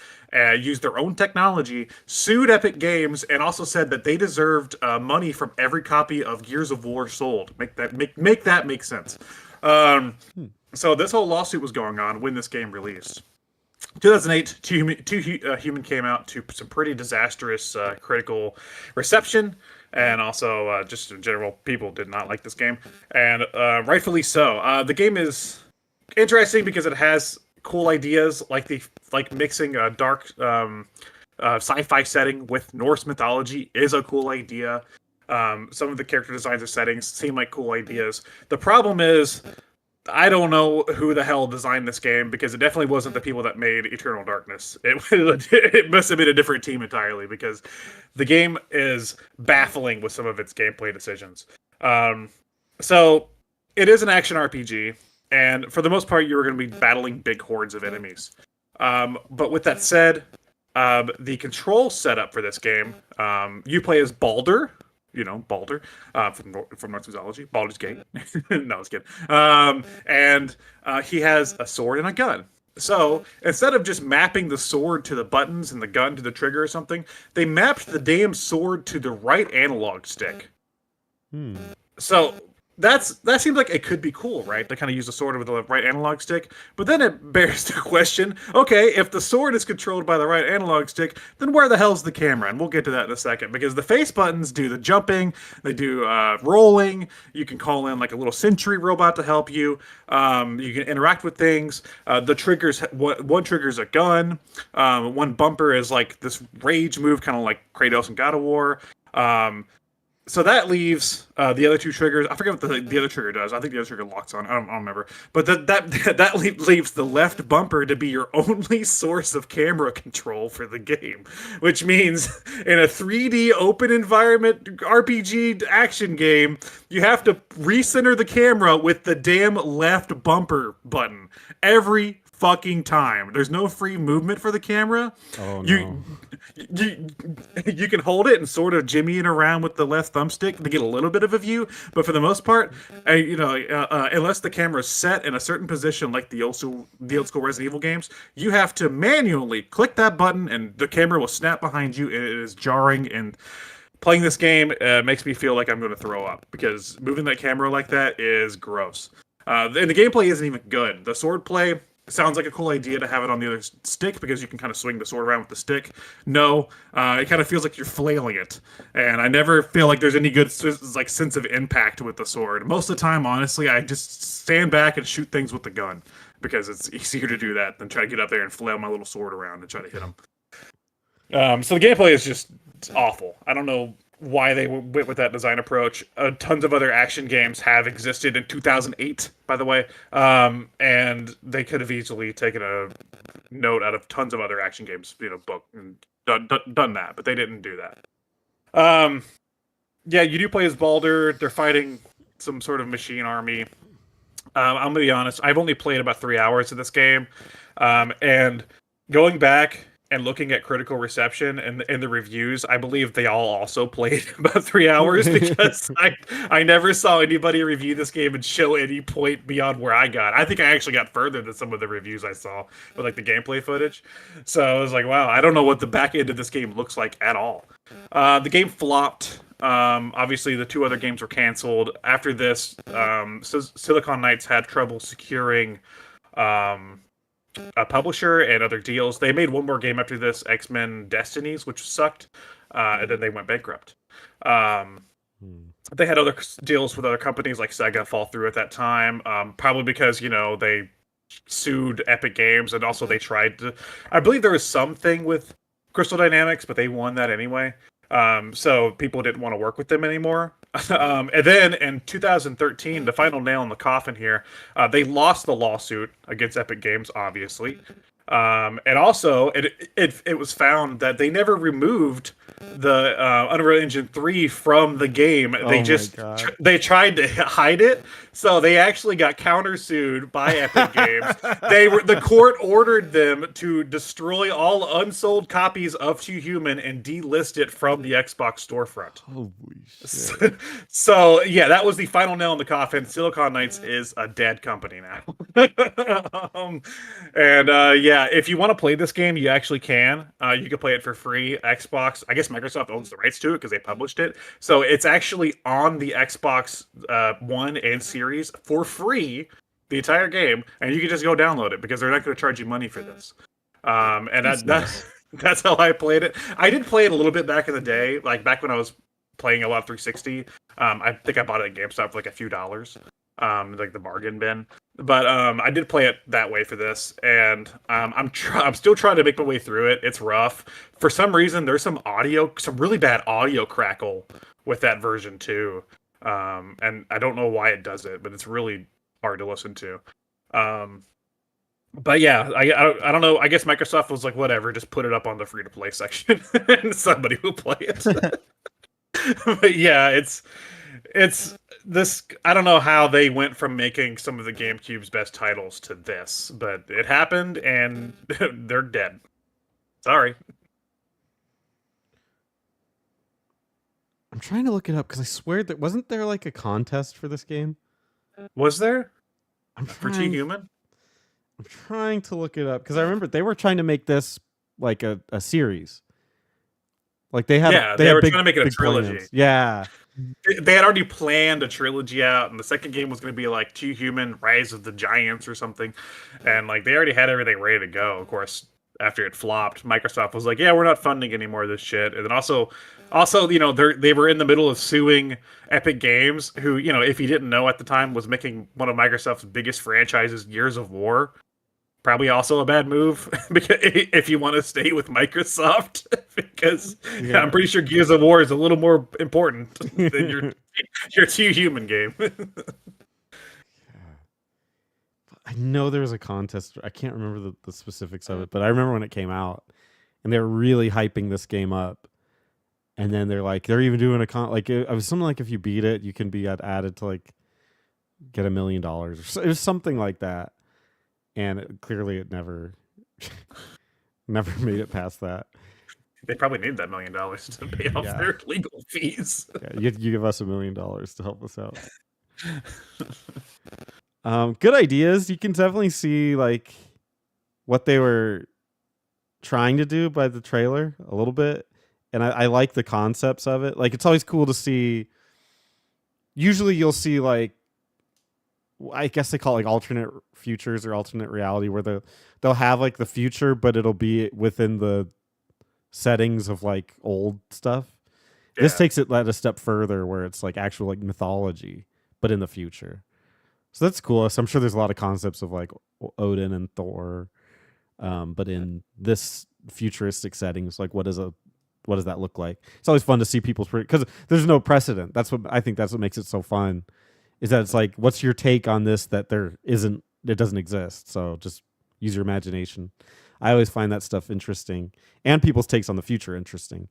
used their own technology, sued Epic Games, and also said that they deserved money from every copy of Gears of War sold. Make that make sense. So this whole lawsuit was going on when this game released. 2008, Human came out to some pretty disastrous critical reception, and also just in general, people did not like this game, and rightfully so. The game is interesting because it has cool ideas, like mixing a dark sci-fi setting with Norse mythology is a cool idea. Some of the character designs or settings seem like cool ideas. The problem is, I don't know who the hell designed this game, because it definitely wasn't the people that made Eternal Darkness. It must have been a different team entirely, because the game is baffling with some of its gameplay decisions. So it is an action RPG, and for the most part, you're going to be battling big hordes of enemies. But with that said, the control setup for this game, you play as Baldur. Baldur from Norse mythology, Baldur's Gate. No, it's kidding. And he has a sword and a gun. So instead of just mapping the sword to the buttons and the gun to the trigger or something, they mapped the damn sword to the right analog stick. So that seems like it could be cool, right? To kind of use the sword with the right analog stick. But then it bears the question, okay, if the sword is controlled by the right analog stick, then where the hell's the camera? And we'll get to that in a second, because the face buttons do the jumping, they do rolling. You can call in like a little sentry robot to help you. You can interact with things. The triggers, one trigger is a gun. One bumper is like this rage move, kind of like Kratos and God of War. So that leaves the other two triggers. I forget what the other trigger does. I think the other trigger locks on. I don't remember. But that leaves the left bumper to be your only source of camera control for the game. Which means in a 3D open environment RPG action game, you have to recenter the camera with the damn left bumper button every fucking time. There's no free movement for the camera. Oh no. You can hold it and sort of jimmy it around with the left thumbstick to get a little bit of a view, but for the most part, unless the camera is set in a certain position, like the old school Resident Evil games, you have to manually click that button, and the camera will snap behind you. It is jarring, and playing this game makes me feel like I'm going to throw up, because moving that camera like that is gross. And the gameplay isn't even good. The sword play sounds like a cool idea to have it on the other stick, because you can kind of swing the sword around with the stick. No, it kind of feels like you're flailing it, and I never feel like there's any good like sense of impact with the sword. Most of the time, honestly, I just stand back and shoot things with the gun, because it's easier to do that than try to get up there and flail my little sword around and try to hit them. So the gameplay is just awful. I don't know why they went with that design approach. Tons of other action games have existed in 2008, by the way, and they could have easily taken a note out of tons of other action games, book and done that, but they didn't do that. Yeah, you do play as Baldur. They're fighting some sort of machine army. I'm gonna be honest, I've only played about 3 hours of this game, and going back and looking at critical reception and the reviews, I believe they all also played about 3 hours, because I never saw anybody review this game and show any point beyond where I got. I think I actually got further than some of the reviews I saw with like the gameplay footage. So I was like, wow, I don't know what the back end of this game looks like at all. The game flopped. Obviously, the two other games were canceled. After this, Silicon Knights had trouble securing a publisher and other deals. They made one more game after this, X-Men Destinies, which sucked, and then they went bankrupt. They had other deals with other companies like Sega fall through at that time, probably because they sued Epic Games, and also they tried to. I believe there was something with Crystal Dynamics, but they won that anyway. So people didn't want to work with them anymore. And then in 2013, the final nail in the coffin here, they lost the lawsuit against Epic Games, obviously. And also, it was found that they never removed the Unreal Engine 3 from the game. They just they tried to hide it, so they actually got countersued by Epic Games. The court ordered them to destroy all unsold copies of Too Human and delist it from the Xbox storefront. Holy shit. So yeah, that was the final nail in the coffin. Silicon Knights is a dead company now. And yeah, if you want to play this game, you actually can. You can play it for free. Xbox, I guess Microsoft owns the rights to it because they published it. So it's actually on the Xbox One and Series for free, the entire game, and you can just go download it because they're not going to charge you money for this. And that's how I played it. I did play it a little bit back in the day, like back when I was playing a lot of 360. I think I bought it at GameStop for like a few dollars, like the bargain bin. But I did play it that way for this, and I'm still trying to make my way through it. It's rough. For some reason, there's some really bad audio crackle with that version too, and I don't know why it does it, but it's really hard to listen to. But yeah, I don't know. I guess Microsoft was like, whatever, just put it up on the free to play section, and somebody will play it. But yeah, it's this. I don't know how they went from making some of the GameCube's best titles to this, but it happened, and they're dead. Sorry. I'm trying to look it up because I swear that wasn't there like a contest for this game? Was there? For Too Human? I'm trying to look it up because I remember they were trying to make this like a series. Like they were trying to make it a trilogy. Plans. Yeah. They had already planned a trilogy out, and the second game was going to be like Too Human, Rise of the Giants or something. And like they already had everything ready to go. Of course, after it flopped, Microsoft was like, "Yeah, we're not funding any more of this shit." And then also, they were in the middle of suing Epic Games, who, if you didn't know at the time, was making one of Microsoft's biggest franchises, Gears of War. Probably also a bad move because if you want to stay with Microsoft, because I'm pretty sure Gears of War is a little more important than your Too Human game. I know there was a contest. I can't remember the specifics of it, but I remember when it came out, and they were really hyping this game up. And then they're even doing it was something like if you beat it, you can be added to like get $1 million. It was something like that. And clearly it never made it past that. They probably need that $1 million to pay off their legal fees. Yeah, you give us $1 million to help us out. Good ideas. You can definitely see like what they were trying to do by the trailer a little bit. And I like the concepts of it. Like, it's always cool to see. Usually you'll see like, I guess they call it like alternate futures or alternate reality, where they'll have like the future, but it'll be within the settings of like old stuff. Yeah. This takes it a step further, where it's like actual like mythology, but in the future. So that's cool. So I'm sure there's a lot of concepts of like Odin and Thor, but in this futuristic settings, like what does that look like? It's always fun to see people's, because there's no precedent. That's what makes it so fun. Is that it's like, what's your take on this that it doesn't exist? So just use your imagination. I always find that stuff interesting, and people's takes on the future interesting.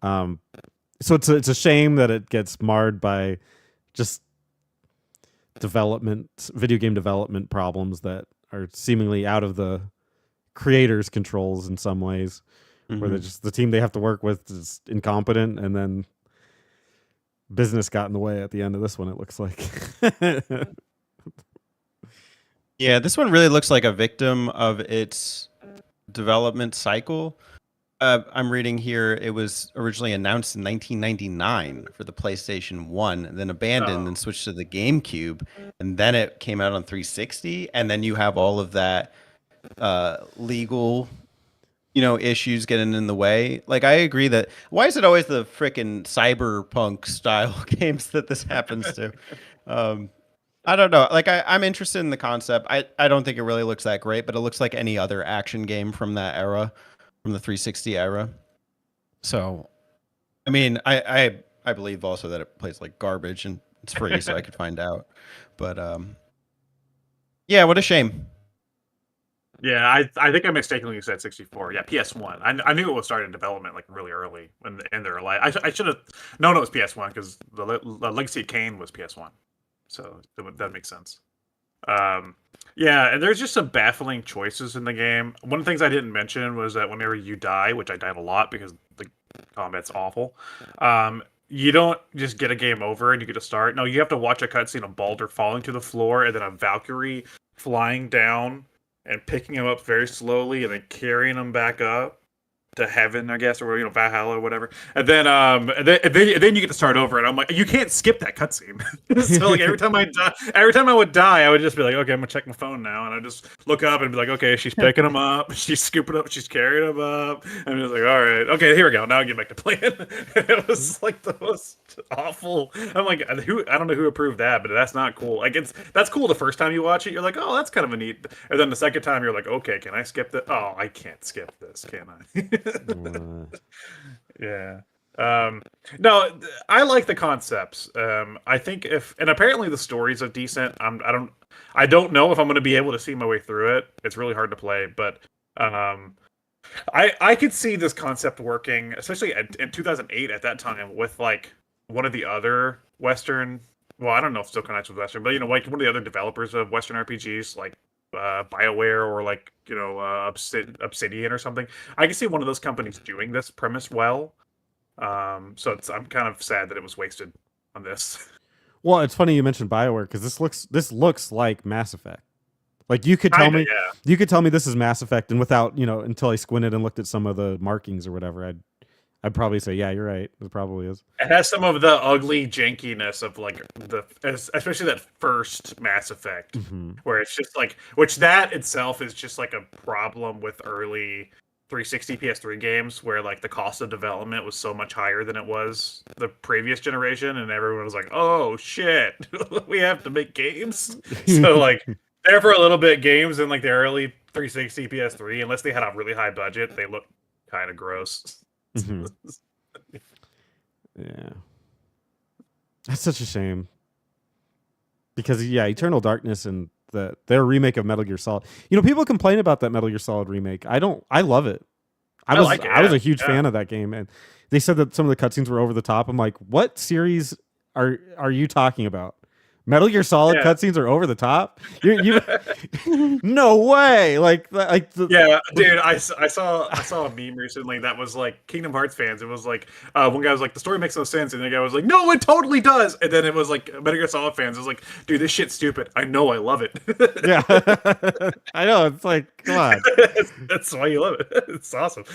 So it's a shame that it gets marred by just video game development problems that are seemingly out of the creators' controls in some ways, where the team they have to work with is incompetent, and then business got in the way at the end of this one, it looks like. Yeah, this one really looks like a victim of its development cycle. I'm reading here, it was originally announced in 1999 for the PlayStation 1, then abandoned and switched to the GameCube, and then it came out on 360, and then you have all of that legal, issues getting in the way. Like, I agree that why is it always the freaking cyberpunk style games that this happens to? I don't know. Like, I'm interested in the concept. I don't think it really looks that great, but it looks like any other action game from that era, from the 360 era. So, I mean, I believe also that it plays like garbage and it's free, so I could find out. But yeah, what a shame. Yeah, I think I mistakenly said 64. Yeah, PS1. I knew it was starting development like really early in their life. I should have known it was PS1 because the Legacy of Kain was PS1, so that makes sense. Yeah, and there's just some baffling choices in the game. One of the things I didn't mention was that whenever you die, which I died a lot because the combat's awful, you don't just get a game over and you get to start. No, you have to watch a cutscene of Baldur falling to the floor and then a Valkyrie flying down and picking him up very slowly and then carrying him back up to heaven, I guess, or Valhalla or whatever. And then you get to start over, and I'm like, you can't skip that cutscene. So like every time I would die, I would just be like, okay, I'm gonna check my phone now, and I just look up and be like, okay, she's picking him up, she's scooping up, she's carrying him up. I'm just like, all right, okay, here we go. Now I get back to playing. It was like the most awful. I'm like, I don't know who approved that, but that's not cool. Like that's cool the first time you watch it, you're like, oh, that's kind of a neat. And then the second time, you're like, okay, can I skip this? Oh, I can't skip this, can I? Yeah. No, I like the concepts. I think and apparently the stories are decent. I don't know if I'm going to be able to see my way through it. It's really hard to play, but I could see this concept working, especially in 2008 at that time with like one of the other Western. Well, I don't know if Still Connects with Western, but like one of the other developers of Western RPGs, like BioWare or like Obsidian or something. I can see one of those companies doing this premise well. So I'm kind of sad that it was wasted on this. Well, it's funny you mentioned BioWare because this looks like Mass Effect. Like you could tell me, yeah. You could tell me this is Mass Effect, and without until I squinted and looked at some of the markings or whatever, I'd probably say, yeah, you're right. It probably is. It has some of the ugly jankiness of like especially that first Mass Effect, where it's just like, which that itself is just like a problem with early 360 PS3 games, where like the cost of development was so much higher than it was the previous generation, and everyone was like, oh shit, we have to make games. So like, there for a little bit, games in like the early 360 PS3, unless they had a really high budget, they look kind of gross. Yeah, that's such a shame because Eternal Darkness and their remake of Metal Gear Solid. People complain about that Metal Gear Solid remake. I don't. I love it. I was a huge fan of that game, and they said that some of the cutscenes were over the top. I'm like, what series are you talking about? Metal Gear Solid cutscenes are over the top. You no way. Yeah, dude. I saw a meme recently that was like Kingdom Hearts fans. It was like one guy was like, the story makes no sense, and the guy was like, no, it totally does. And then it was like Metal Gear Solid fans. It was like, dude, this shit's stupid. I know, I love it. Yeah, I know. It's like, come on. That's why you love it. It's awesome.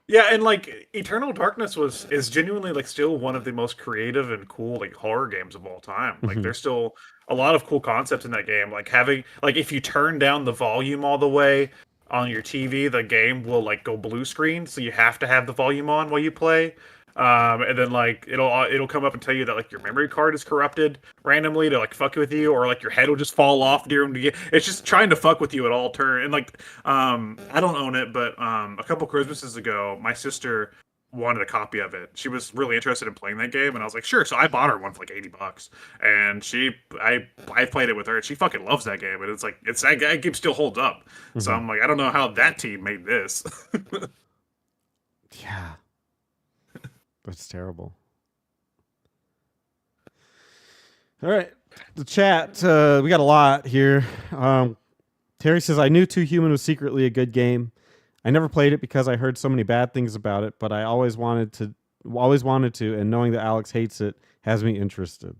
Yeah, and like Eternal Darkness is genuinely like still one of the most creative and cool like horror games of all time. Like there's still a lot of cool concepts in that game. Like having like if you turn down the volume all the way on your TV, the game will like go blue screen, so you have to have the volume on while you play. And then like it'll come up and tell you that like your memory card is corrupted randomly to like fuck with you, or like your head will just fall off during the game. It's just trying to fuck with you at all turn. And like I don't own it, but a couple Christmases ago, my sister wanted a copy of it. She was really interested in playing that game, and I was like, sure. So I bought her one for like $80, and I played it with her, and she fucking loves that game. And it's like that game still holds up. So I'm like, I don't know how that team made this. Yeah. That's terrible. All right. The chat, we got a lot here. Terry says, I knew Too Human was secretly a good game. I never played it because I heard so many bad things about it, but I always wanted to, and knowing that Alex hates it has me interested.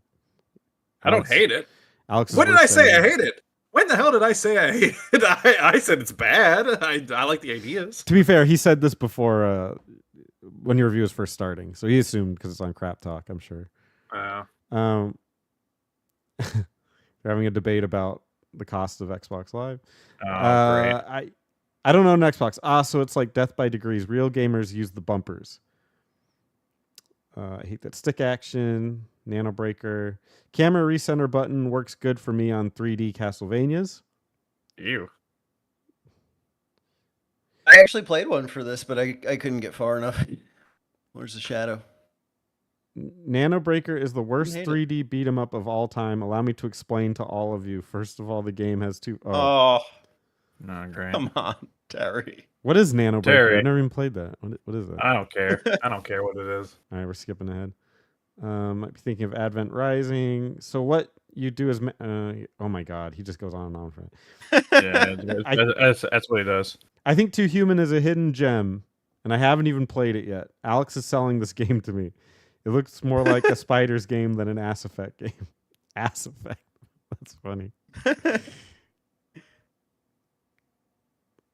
I don't hate it. Alex, when did I say I hate it? When the hell did I say I hate it? I said it's bad. I like the ideas. To be fair, he said this before when your review was first starting, so he assumed because it's on Crap Talk, I'm sure. Wow. They're having a debate about the cost of Xbox Live. Oh, great. I don't own an Xbox. So it's like death by degrees. Real gamers use the bumpers. I hate that stick action. Nano breaker. Camera recenter button works good for me on 3D Castlevanias. Ew. I actually played one for this, but I couldn't get far enough. Where's the shadow? Nano breaker is the worst hate 3D beat 'em up of all time. Allow me to explain to all of you. First of all, the game has two. Oh, No, great. come on, Terry. What is Nano breaker? Terry. I've never even played that. What is that? I don't care. I don't care what it is. All right, we're skipping ahead. Might be thinking of Advent Rising. So what you do is, oh my God, he just goes on and on for it. Yeah, that's what he does. I think Too Human is a hidden gem, and I haven't even played it yet. Alex is selling this game to me. It looks more like a Spiders game than an Ass Effect game. Ass Effect. That's funny.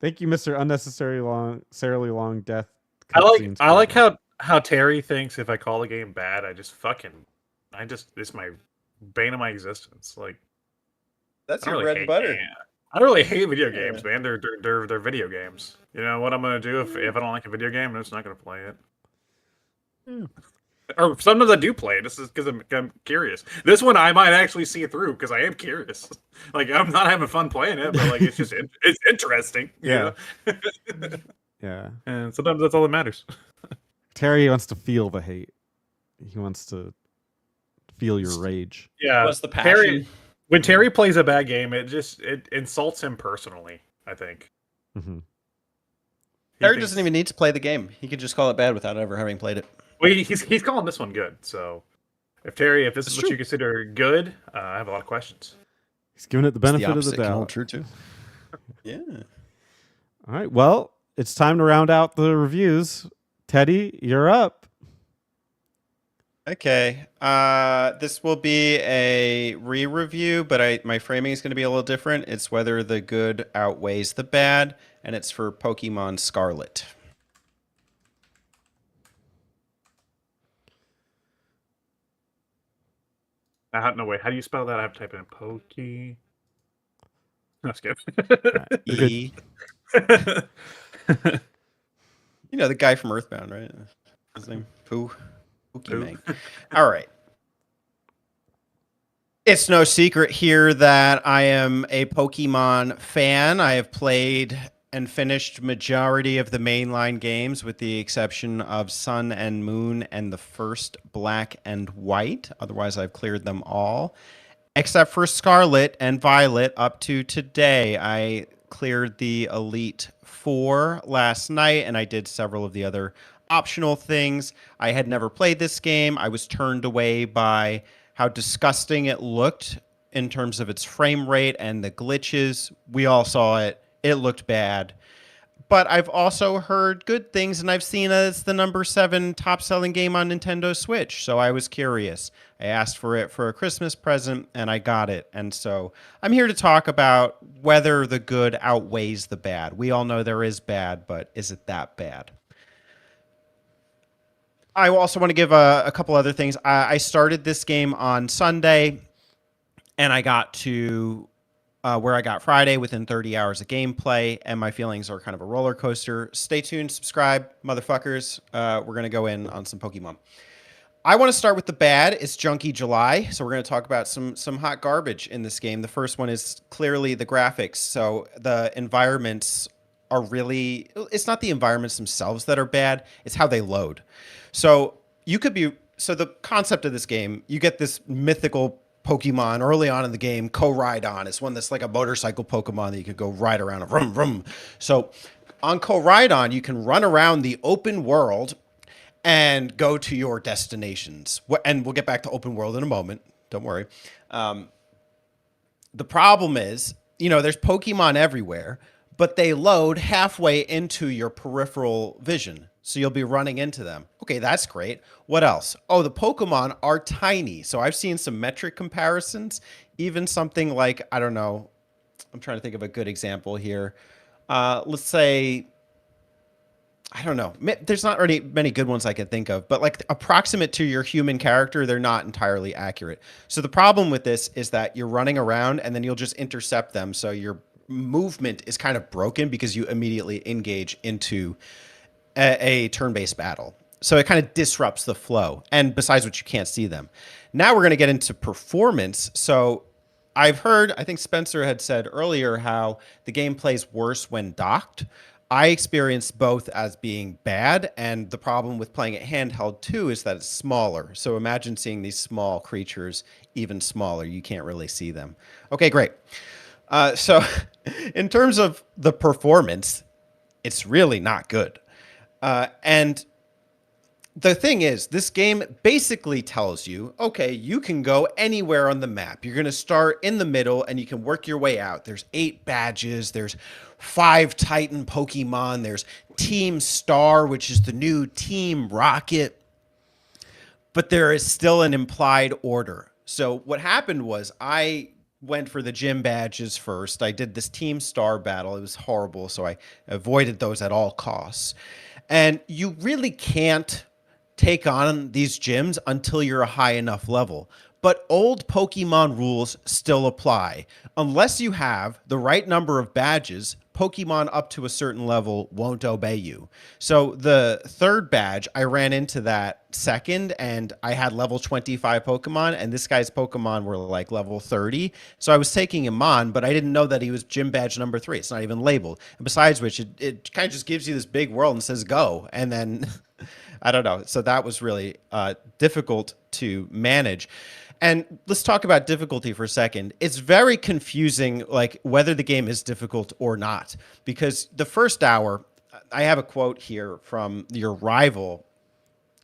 Thank you, Mr. Unnecessarily Long Death. I like how Terry thinks if I call the game bad, it's my bane of my existence. Like, That's I your really bread and butter. I don't really hate video games, man. They're video games. You know what I'm gonna do if I don't like a video game? I'm just not gonna play it. Yeah. Or sometimes I do play it. This is because I'm curious. This one I might actually see it through because I am curious. Like, I'm not having fun playing it, but like it's just it's interesting. Yeah. You know? Yeah. And sometimes that's all that matters. Terry wants to feel the hate. He wants to feel your rage. Yeah. What's the passion? When Terry plays a bad game, it insults him personally, I think. Mm-hmm. Terry doesn't even need to play the game. He could just call it bad without ever having played it. Well, he's calling this one good. So, if this is what you consider good, I have a lot of questions. He's giving it the benefit of the doubt. Hold true too. Yeah. All right. Well, it's time to round out the reviews. Teddy, you're up. Okay. This will be a re-review, but my framing is going to be a little different. It's whether the good outweighs the bad, and it's for Pokemon Scarlet. No, wait. How do you spell that? I have to type it in Pokey. No, skip. E. You know the guy from Earthbound, right? His name Pokemon. All right. It's no secret here that I am a Pokemon fan. I have played and finished majority of the mainline games with the exception of Sun and Moon and the first Black and White. Otherwise, I've cleared them all. Except for Scarlet and Violet up to today. I cleared the Elite Four last night, and I did several of the other optional things. I had never played this game. I was turned away by how disgusting it looked in terms of its frame rate and the glitches. We all saw it. It looked bad. But I've also heard good things, and I've seen it's the number 7 top-selling game on Nintendo Switch, so I was curious. I asked for it for a Christmas present, and I got it. And so I'm here to talk about whether the good outweighs the bad. We all know there is bad, but is it that bad? I also want to give a couple other things. I started this game on Sunday, and I got to where I got Friday within 30 hours of gameplay, and my feelings are kind of a roller coaster. Stay tuned, subscribe, motherfuckers. We're going to go in on some Pokemon. I want to start with the bad. It's Junky July, so we're going to talk about some hot garbage in this game. The first one is clearly the graphics. So the environments are really... It's not the environments themselves that are bad. It's how they load. So you could be... So the concept of this game, you get this mythical Pokemon early on in the game, Koraidon. It's one that's like a motorcycle Pokemon that you could go ride around. Vroom, vroom. So on Koraidon, you can run around the open world and go to your destinations. And we'll get back to open world in a moment. Don't worry. The problem is, there's Pokemon everywhere, but they load halfway into your peripheral vision. So you'll be running into them. Okay, that's great. What else? Oh, the Pokemon are tiny. So I've seen some metric comparisons. Even something like, I don't know, I'm trying to think of a good example here. Let's say I don't know. There's not really many good ones I can think of, but like approximate to your human character, they're not entirely accurate. So the problem with this is that you're running around and then you'll just intercept them. So your movement is kind of broken because you immediately engage into a turn-based battle. So it kind of disrupts the flow. And besides which, you can't see them. Now we're going to get into performance. So I've heard, I think Spencer had said earlier how the game plays worse when docked. I experienced both as being bad, and the problem with playing it handheld too is that it's smaller. So imagine seeing these small creatures even smaller. You can't really see them. Okay, great. So in terms of the performance, it's really not good. And the thing is, this game basically tells you, okay, you can go anywhere on the map. You're going to start in the middle and you can work your way out. There's 8 badges. There's 5 Titan Pokemon. There's Team Star, which is the new Team Rocket. But there is still an implied order. So what happened was I went for the gym badges first. I did this Team Star battle. It was horrible, so I avoided those at all costs. And you really can't take on these gyms until you're a high enough level. But old Pokemon rules still apply. Unless you have the right number of badges, Pokemon up to a certain level won't obey you. So the 3rd badge, I ran into that second, and I had level 25 Pokemon, and this guy's Pokemon were like level 30. So I was taking him on, but I didn't know that he was gym badge number 3. It's not even labeled. And besides which, it kind of just gives you this big world and says go, and then I don't know. So that was really difficult to manage. And let's talk about difficulty for a second. It's very confusing, like whether the game is difficult or not, because the first hour, I have a quote here from your rival.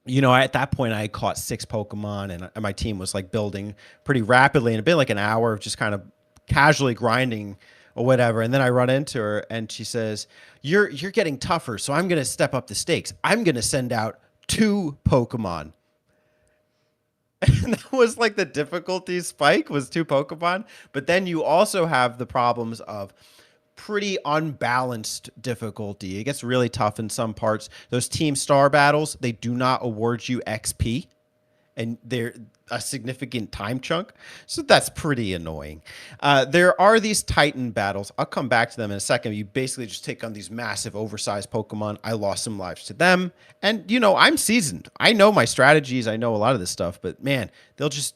You know, at that point, I had caught 6 Pokemon, and my team was like building pretty rapidly, and it'd been like an hour of just kind of casually grinding or whatever. And then I run into her, and she says, "You're getting tougher, so I'm going to step up the stakes. I'm going to send out 2 Pokemon." And that was like the difficulty spike was 2 Pokemon. But then you also have the problems of pretty unbalanced difficulty. It gets really tough in some parts. Those Team Star battles, they do not award you XP, and they're a significant time chunk. So that's pretty annoying. There are these Titan battles. I'll come back to them in a second. You basically just take on these massive oversized Pokemon. I lost some lives to them. And, you know, I'm seasoned. I know my strategies. I know a lot of this stuff. But, man, they'll just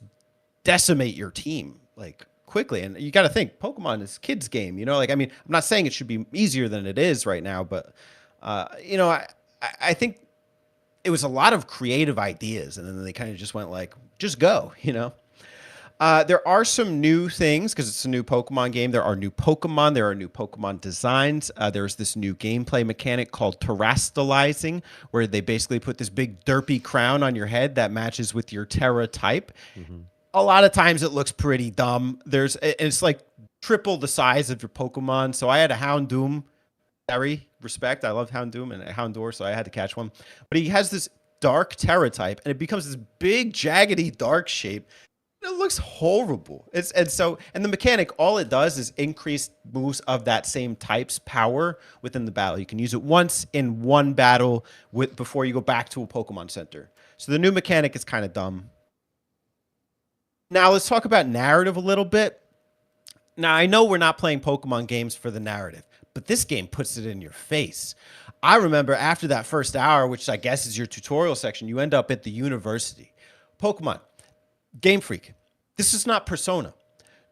decimate your team, like, quickly. And you got to think, Pokemon is kids' game. You know, like, I mean, I'm not saying it should be easier than it is right now. But, you know, I think it was a lot of creative ideas, and then they kind of just went like, just go, you know. There are some new things because it's a new Pokemon game. There are new Pokemon. There are new Pokemon designs. There's this new gameplay mechanic called terastallizing, where they basically put this big derpy crown on your head that matches with your Terra type. Mm-hmm. A lot of times it looks pretty dumb. It's like triple the size of your Pokemon. So I had a Houndoom. Very respect. I love Houndoom and Houndour, so I had to catch one. But he has this dark Terra type, and it becomes this big, jaggedy, dark shape. It looks horrible. And the mechanic, all it does is increase moves of that same type's power within the battle. You can use it once in one battle before you go back to a Pokemon Center. So the new mechanic is kind of dumb. Now let's talk about narrative a little bit. Now I know we're not playing Pokemon games for the narrative, but this game puts it in your face. I remember after that first hour, which I guess is your tutorial section, you end up at the university. Pokemon, Game Freak, this is not Persona.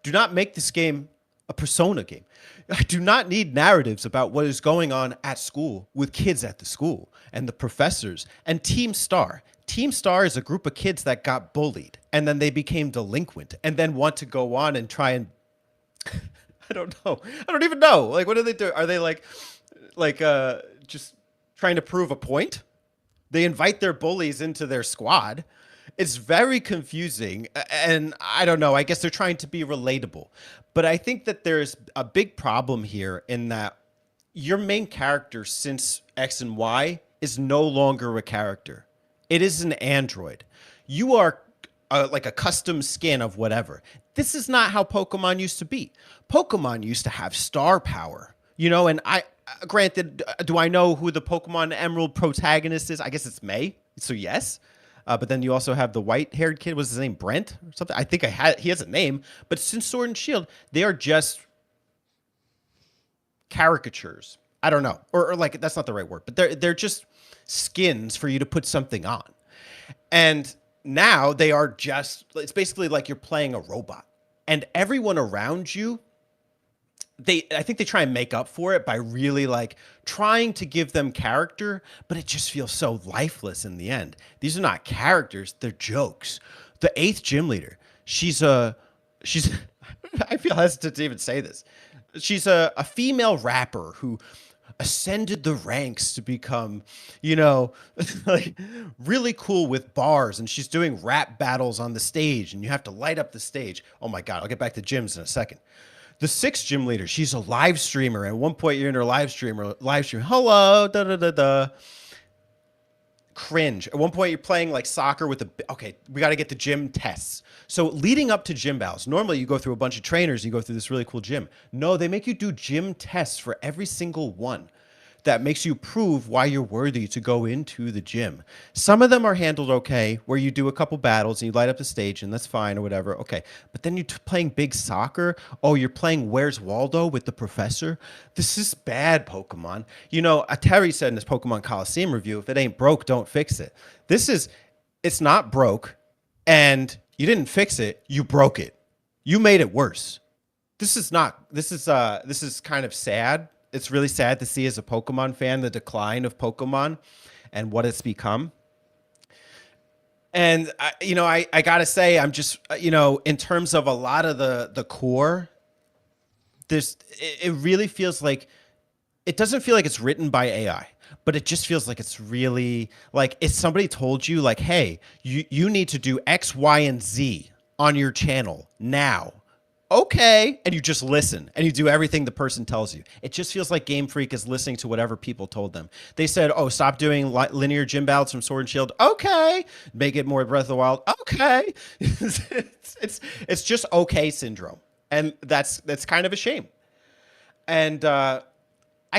Do not make this game a Persona game. I do not need narratives about what is going on at school with kids at the school and the professors and Team Star. Team Star is a group of kids that got bullied and then they became delinquent and then want to go on and try and I don't know. I don't even know. Like, what do they do? Are they like just trying to prove a point? They invite their bullies into their squad. It's very confusing. And I don't know. I guess they're trying to be relatable. But I think that there's a big problem here in that your main character since X and Y is no longer a character. It is an android. You are like a custom skin of whatever. This is not how Pokemon used to be. Pokemon used to have star power. And I granted, do I know who the Pokemon Emerald protagonist is? I guess it's May. So yes. But then you also have the white-haired kid. Was his name Brent or something? I think he has a name. But since Sword and Shield, they are just caricatures. I don't know, or like that's not the right word, but they're just skins for you to put something on. And now they are it's basically like you're playing a robot, and everyone around you, I think they try and make up for it by really like trying to give them character, but it just feels so lifeless in the end. These are not characters, they're jokes. The 8th gym leader, she's I feel hesitant to even say this. She's a female rapper who ascended the ranks to become, like really cool with bars, and she's doing rap battles on the stage, and you have to light up the stage. Oh my God, I'll get back to gyms in a second. The 6th gym leader, she's a live streamer. At one point, you're in her live stream. Hello, da da da da. Cringe. At one point, you're playing like soccer with okay, we got to get the gym tests. So leading up to gym battles, normally you go through a bunch of trainers, you go through this really cool gym. No, they make you do gym tests for every single one. That makes you prove why you're worthy to go into the gym. Some of them are handled okay, where you do a couple battles and you light up the stage, and that's fine or whatever. Okay, but then you're playing big soccer. Oh, you're playing Where's Waldo with the professor. This is bad, Pokemon. Terry said in his Pokemon Coliseum review, if it ain't broke, don't fix it. It's not broke, and you didn't fix it. You broke it. You made it worse. This is kind of sad. It's really sad to see as a Pokemon fan the decline of Pokemon and what it's become. And I gotta say, I'm just in terms of a lot of the core, it really feels like it doesn't feel like it's written by AI, but it just feels like it's really like if somebody told you like, hey, you need to do X, Y, and Z on your channel now. Okay, and you just listen and you do everything the person tells you. It just feels like Game Freak is listening to whatever people told them. They said, "Oh, stop doing linear gym battles from Sword and Shield." Okay, make it more Breath of the Wild. Okay, it's just okay syndrome, and that's kind of a shame. And I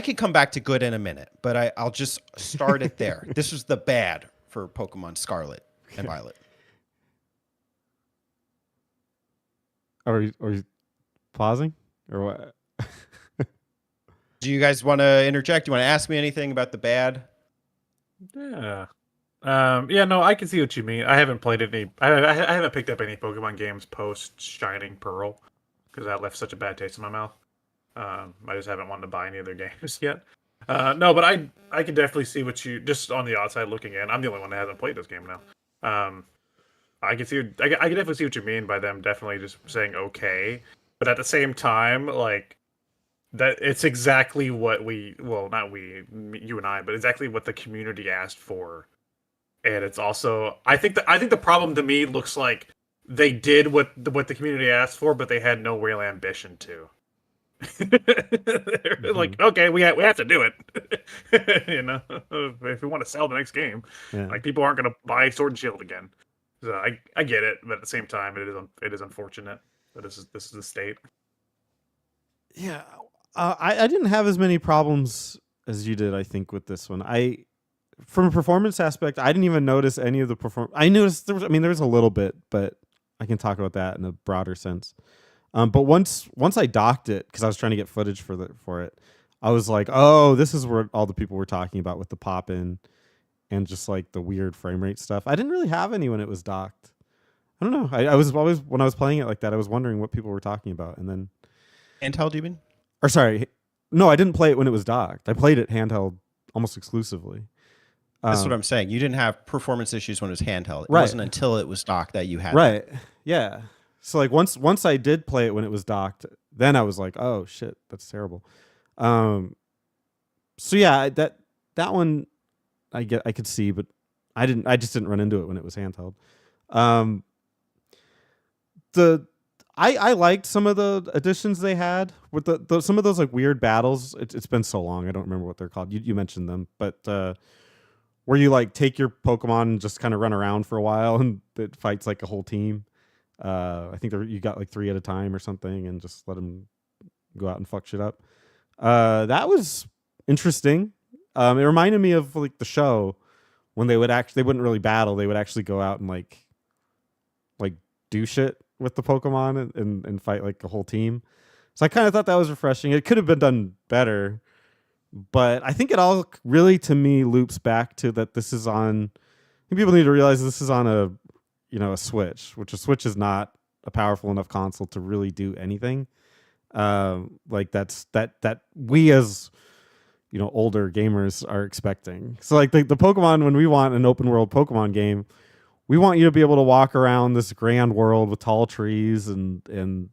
can come back to good in a minute, but I'll just start it there. This was the bad for Pokemon Scarlet and Violet. Are you pausing or what? Do you guys want to interject? Do you want to ask me anything about the bad? Yeah. No, I can see what you mean. I haven't played any. I haven't picked up any Pokemon games post Shining Pearl because that left such a bad taste in my mouth. I just haven't wanted to buy any of their games yet. No, but I can definitely see what you just on the outside looking in. I'm the only one that hasn't played this game now. I can definitely see what you mean by them definitely just saying okay, but at the same time, like that it's exactly what not you and I, but exactly what the community asked for, and it's also I think the problem to me looks like they did what the community asked for, but they had no real ambition to. Like, okay, we have to do it. If we want to sell the next game, like people aren't going to buy Sword and Shield again. So I get it, but at the same time, it is unfortunate that this is the state. Yeah, I didn't have as many problems as you did. I think with this one, from a performance aspect, I didn't even notice any of the performance. I noticed there was a little bit, but I can talk about that in a broader sense. But once I docked it because I was trying to get footage for it, I was like, oh, this is what all the people were talking about with the pop in. And just like the weird frame rate stuff. I didn't really have any when it was docked. I don't know. I was always, when I was playing it like that, I was wondering what people were talking about. And then handheld, you mean? Or sorry, no, I didn't play it when it was docked. I played it handheld almost exclusively. That's what I'm saying. You didn't have performance issues when it was handheld. It right. wasn't until it was docked that you had right. That. Yeah. So like once I did play it when it was docked, then I was like, oh shit, that's terrible. So yeah, that one. I could see, but I just didn't run into it when it was handheld. I liked some of the additions they had with the some of those like weird battles. It's been so long, I don't remember what they're called. You mentioned them, but where you like take your Pokemon and just kind of run around for a while and it fights like a whole team. I think you got like 3 at a time or something, and just let them go out and fuck shit up. That was interesting. It reminded me of like the show when they wouldn't really battle. They would actually go out and like do shit with the Pokemon and fight like a whole team. So I kind of thought that was refreshing. It could have been done better, but I think it all really to me loops back to that this is on. I think people need to realize this is on a Switch, which a Switch is not a powerful enough console to really do anything. Like that we as older gamers are expecting. So like the Pokemon, when we want an open world Pokemon game, we want you to be able to walk around this grand world with tall trees and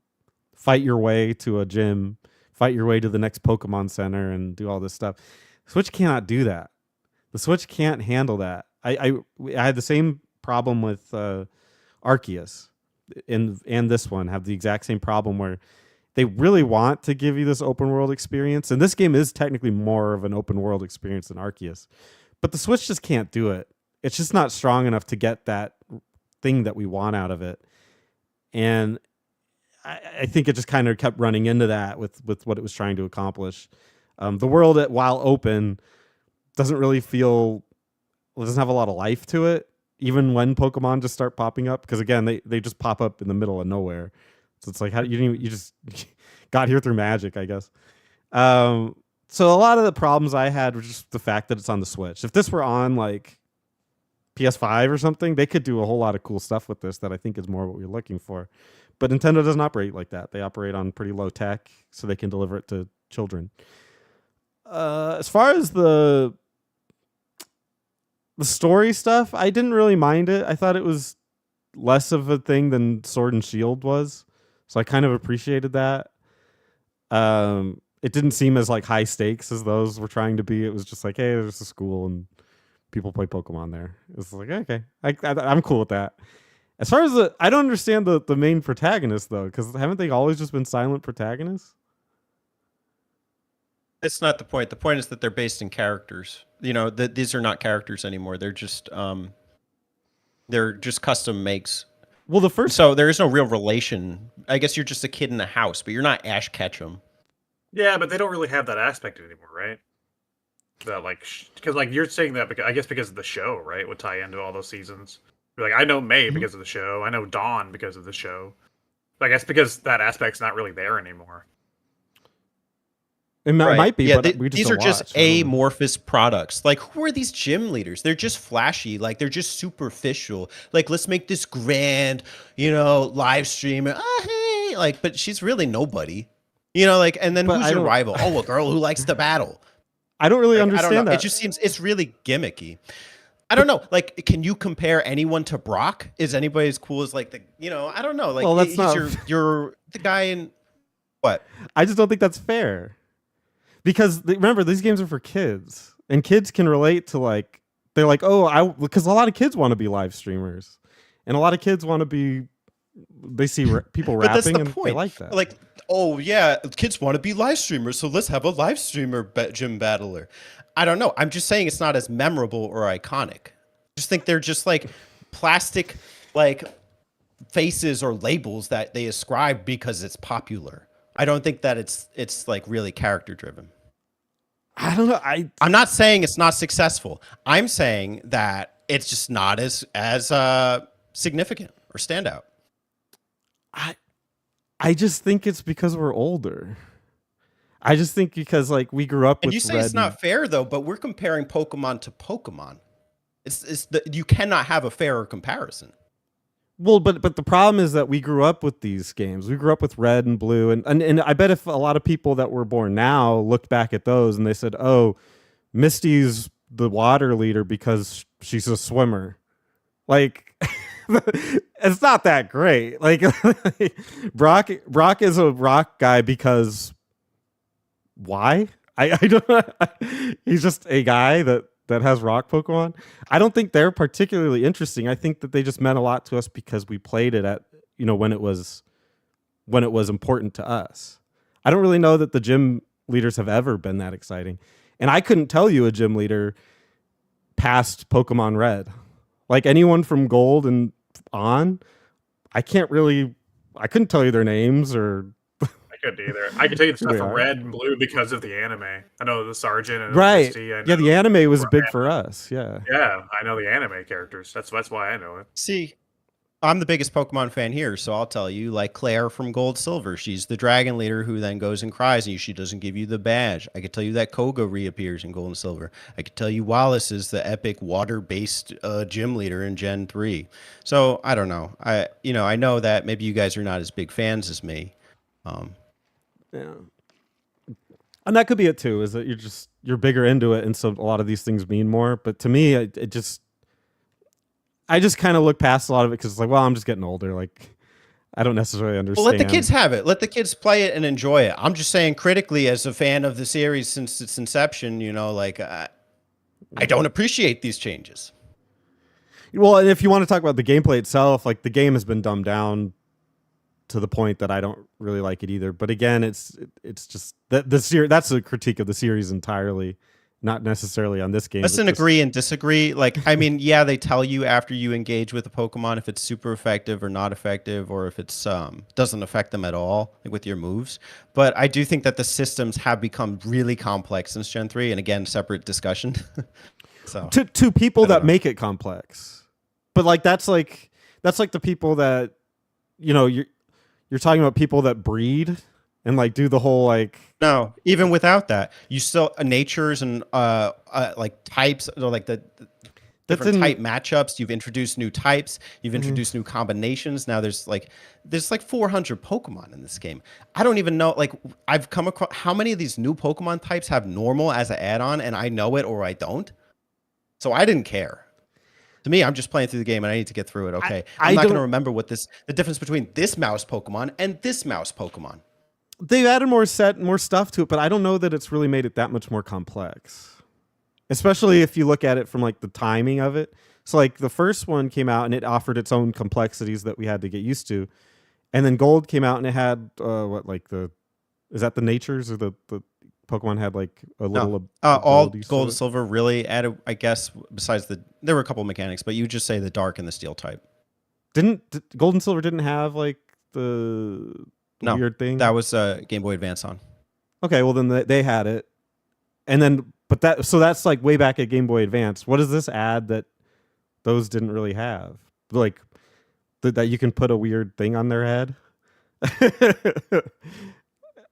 fight your way to a gym, fight your way to the next Pokemon Center, and do all this stuff. Switch cannot do that. The Switch can't handle that. I had the same problem with Arceus, and this one have the exact same problem where they really want to give you this open world experience, and this game is technically more of an open world experience than Arceus, but the Switch just can't do it. It's just not strong enough to get that thing that we want out of it. And I think it just kind of kept running into that with what it was trying to accomplish. The world, while open, doesn't really doesn't have a lot of life to it, even when Pokemon just start popping up. Because again, they just pop up in the middle of nowhere. So it's like, how you just got here through magic, I guess. So a lot of the problems I had were just the fact that it's on the Switch. If this were on like PS5 or something, they could do a whole lot of cool stuff with this that I think is more what we're looking for. But Nintendo doesn't operate like that. They operate on pretty low tech, so they can deliver it to children. As far as the story stuff, I didn't really mind it. I thought it was less of a thing than Sword and Shield was, so I kind of appreciated that. It didn't seem as like high stakes as those were trying to be. It was just like, hey, there's a school and people play Pokemon there. It's like, okay, I'm cool with that. As far as I don't understand the main protagonist though, because haven't they always just been silent protagonists? It's not the point. The point is that they're based in characters. These are not characters anymore. They're just custom makes. Well, so there is no real relation. I guess you're just a kid in a house, but you're not Ash Ketchum. Yeah, but they don't really have that aspect anymore, right? That because you're saying that because of the show, right? Would tie into all those seasons. Like I know May because of the show. I know Dawn because of the show. I guess because that aspect's not really there anymore. It might be, but these are just amorphous products. Like, who are these gym leaders? They're just flashy. Like, they're just superficial. Like, let's make this grand, live stream. Hey, but she's really nobody. And then who's your rival? Oh, a girl who likes to battle. I don't really understand that. It just seems it's really gimmicky. I don't know. Can you compare anyone to Brock? Is anybody as cool as I don't know. Well, that's not... you're the guy in what? I just don't think that's fair. Because remember, these games are for kids, and kids can relate to they're like, because a lot of kids want to be live streamers, and a lot of kids want to be. They see people rapping and they like that. Oh yeah, kids want to be live streamers, so let's have a live streamer gym battler. I don't know. I'm just saying it's not as memorable or iconic. I just think they're just plastic faces or labels that they ascribe because it's popular. I don't think that it's really character driven. I don't know. I'm not saying it's not successful. I'm saying that it's just not as significant or standout. I just think it's because we're older. I just think because we grew up with. And you say it's not fair though, but we're comparing Pokemon to Pokemon. You cannot have a fairer comparison. Well, but the problem is that we grew up with these games. We grew up with Red and Blue, and I bet if a lot of people that were born now looked back at those and they said, "Oh, Misty's the water leader because she's a swimmer," it's not that great. Brock is a rock guy because why? I don't. He's just a guy that has rock Pokemon. I don't think they're particularly interesting. I think that they just meant a lot to us because we played it at when it was important to us. I don't really know that the gym leaders have ever been that exciting, and I couldn't tell you a gym leader past Pokemon Red. Anyone from Gold and on, I couldn't tell you their names or. I couldn't either. I can tell you the stuff We from are. Red and Blue because of the anime. I know the Sergeant and Right. Misty. I Yeah, know the anime was big for us. Yeah. Yeah, I know the anime characters. That's why I know it. See, I'm the biggest Pokemon fan here, so I'll tell you, like Claire from Gold Silver, she's the dragon leader who then goes and cries and she doesn't give you the badge. I could tell you that Koga reappears in Gold and Silver. I could tell you Wallace is the epic water-based gym leader in Gen 3. So I don't know. I know that maybe you guys are not as big fans as me. Yeah. And that could be it too, is that you're bigger into it, and so a lot of these things mean more. But to me, I just kind of look past a lot of it because it's like, well, I'm just getting older. Like, I don't necessarily understand. Well, let the kids have it. Let the kids play it and enjoy it. I'm just saying, critically, as a fan of the series since its inception, I don't appreciate these changes. Well, and if you want to talk about the gameplay itself, like the game has been dumbed down to the point that I don't really like it either. But again, it's just that that's a critique of the series entirely, not necessarily on this game. Listen, agree and disagree. Like, I mean, yeah, they tell you after you engage with a Pokemon if it's super effective or not effective, or if it's doesn't affect them at all, like with your moves. But I do think that the systems have become really complex since Gen 3, and again, separate discussion. So to people that make it complex, but like that's like the people that you're talking about people that breed and like do the whole like. No, even without that, you still natures and like types, or like the different type matchups. You've introduced new types. You've introduced new combinations. Now there's like 400 Pokemon in this game. I don't even know. Like, I've come across how many of these new Pokemon types have normal as an add-on, and I know it or I don't. So I didn't care. To me, I'm just playing through the game and I need to get through it. Okay, I'm not going to remember the difference between this mouse Pokemon and this mouse Pokemon. They've added more stuff to it, but I don't know that it's really made it that much more complex. Especially if you look at it from like the timing of it. So like the first one came out and it offered its own complexities that we had to get used to. And then Gold came out and it had is that the natures, or the Pokemon had like a little all Gold and Silver really added, I guess, besides there were a couple of mechanics, but you just say the Dark and the Steel type. Gold and Silver didn't have like the weird thing? That was Game Boy Advance on. Okay, well then they had it. And then so that's like way back at Game Boy Advance. What does this add that those didn't really have? Like that you can put a weird thing on their head?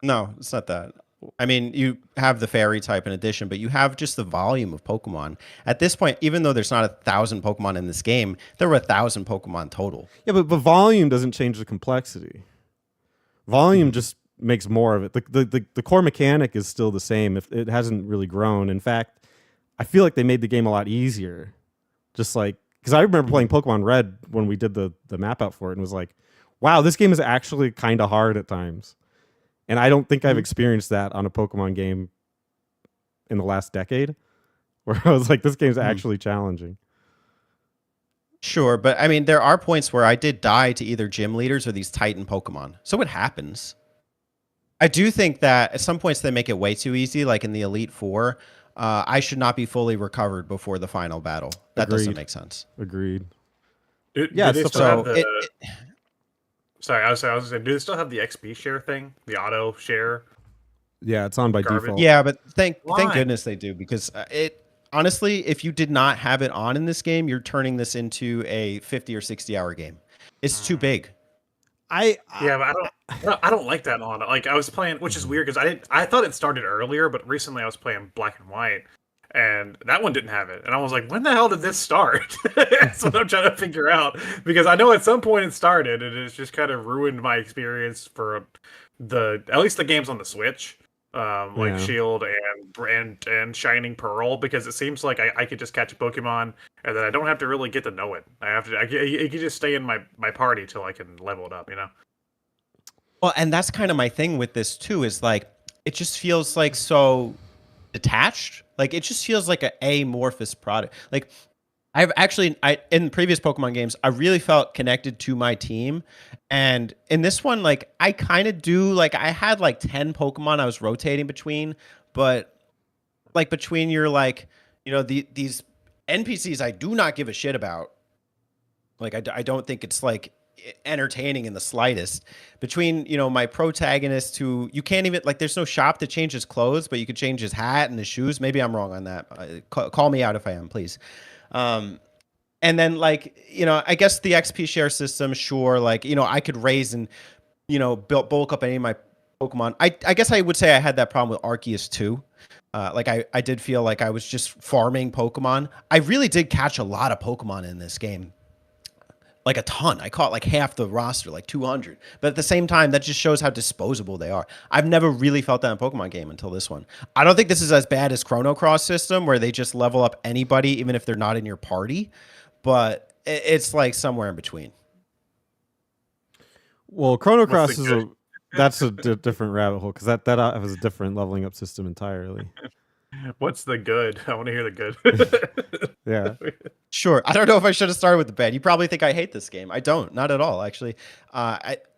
No, it's not that. I mean, you have the fairy type in addition, but you have just the volume of Pokemon. At this point, even though there's not 1,000 Pokemon in this game, there were 1,000 Pokemon total. Yeah, but volume doesn't change the complexity. Volume just makes more of it. The core mechanic is still the same. If it hasn't really grown. In fact, I feel like they made the game a lot easier. Just like, because I remember playing Pokemon Red when we did the map out for it and was like, wow, this game is actually kind of hard at times. And I don't think I've experienced that on a Pokemon game in the last decade, where I was like, this game's actually challenging. Sure, but I mean, there are points where I did die to either gym leaders or these Titan Pokemon. So it happens. I do think that at some points they make it way too easy, like in the Elite Four. I should not be fully recovered before the final battle. That doesn't make sense. Agreed. Sorry, I was saying, do they still have the XP share thing? The auto share? Yeah, it's on by default. Yeah, but thank goodness they do, because honestly, if you did not have it on in this game, you're turning this into a 50 or 60 hour game. It's too big. But I don't like that on. Like, I was playing, which is weird because I thought it started earlier, but recently I was playing Black and White, and that one didn't have it. And I was like, when the hell did this start? That's what I'm trying to figure out, because I know at some point it started, and it's just kind of ruined my experience for at least the games on the Switch, like Shield and Shining Pearl, because it seems like I could just catch a Pokemon and then I don't have to really get to know it. It can just stay in my party till I can level it up, you know? Well, and that's kind of my thing with this too, is like, it just feels like so detached. Like, it just feels like an amorphous product. Like, in previous Pokemon games, I really felt connected to my team. And in this one, like, I kind of do, like, I had like 10 Pokemon I was rotating between, but like between your, like, these NPCs I do not give a shit about. Like, I don't think it's like entertaining in the slightest. Between, you know, my protagonist who you can't even like, there's no shop to change his clothes, but you could change his hat and his shoes. Maybe I'm wrong on that. Call me out if I am, please. And then like, you know, I guess the XP share system, sure, like, you know, I could raise and, you know, bulk up any of my Pokemon. I guess I would say I had that problem with Arceus too. Like I did feel like I was just farming Pokemon. I really did catch a lot of Pokemon in this game. Like a ton. I caught like half the roster, like 200. But at the same time, that just shows how disposable they are. I've never really felt that in a Pokemon game until this one. I don't think this is as bad as Chrono Cross system where they just level up anybody even if they're not in your party. But it's like somewhere in between. Well, Chrono Cross is that's a different rabbit hole because that has a different leveling up system entirely. What's the good? I want to hear the good. Yeah. Sure. I don't know if I should have started with the bad. You probably think I hate this game. I don't. Not at all, actually.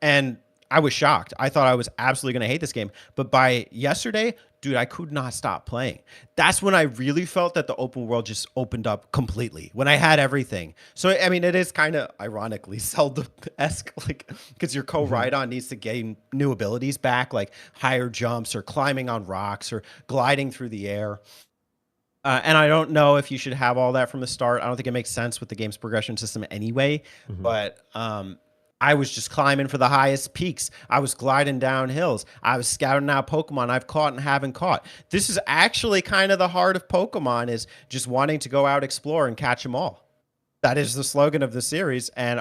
And I was shocked. I thought I was absolutely going to hate this game. But by yesterday, dude, I could not stop playing. That's when I really felt that the open world just opened up completely, when I had everything. So, I mean, it is kind of ironically Zelda-esque, like, because your co-Rhydon needs to gain new abilities back, like higher jumps or climbing on rocks or gliding through the air. And I don't know if you should have all that from the start. I don't think it makes sense with the game's progression system anyway. But I was just climbing for the highest peaks. I was gliding down hills. I was scouting out Pokemon I've caught and haven't caught. This is actually kind of the heart of Pokemon, is just wanting to go out, explore, and catch them all. That is the slogan of the series. And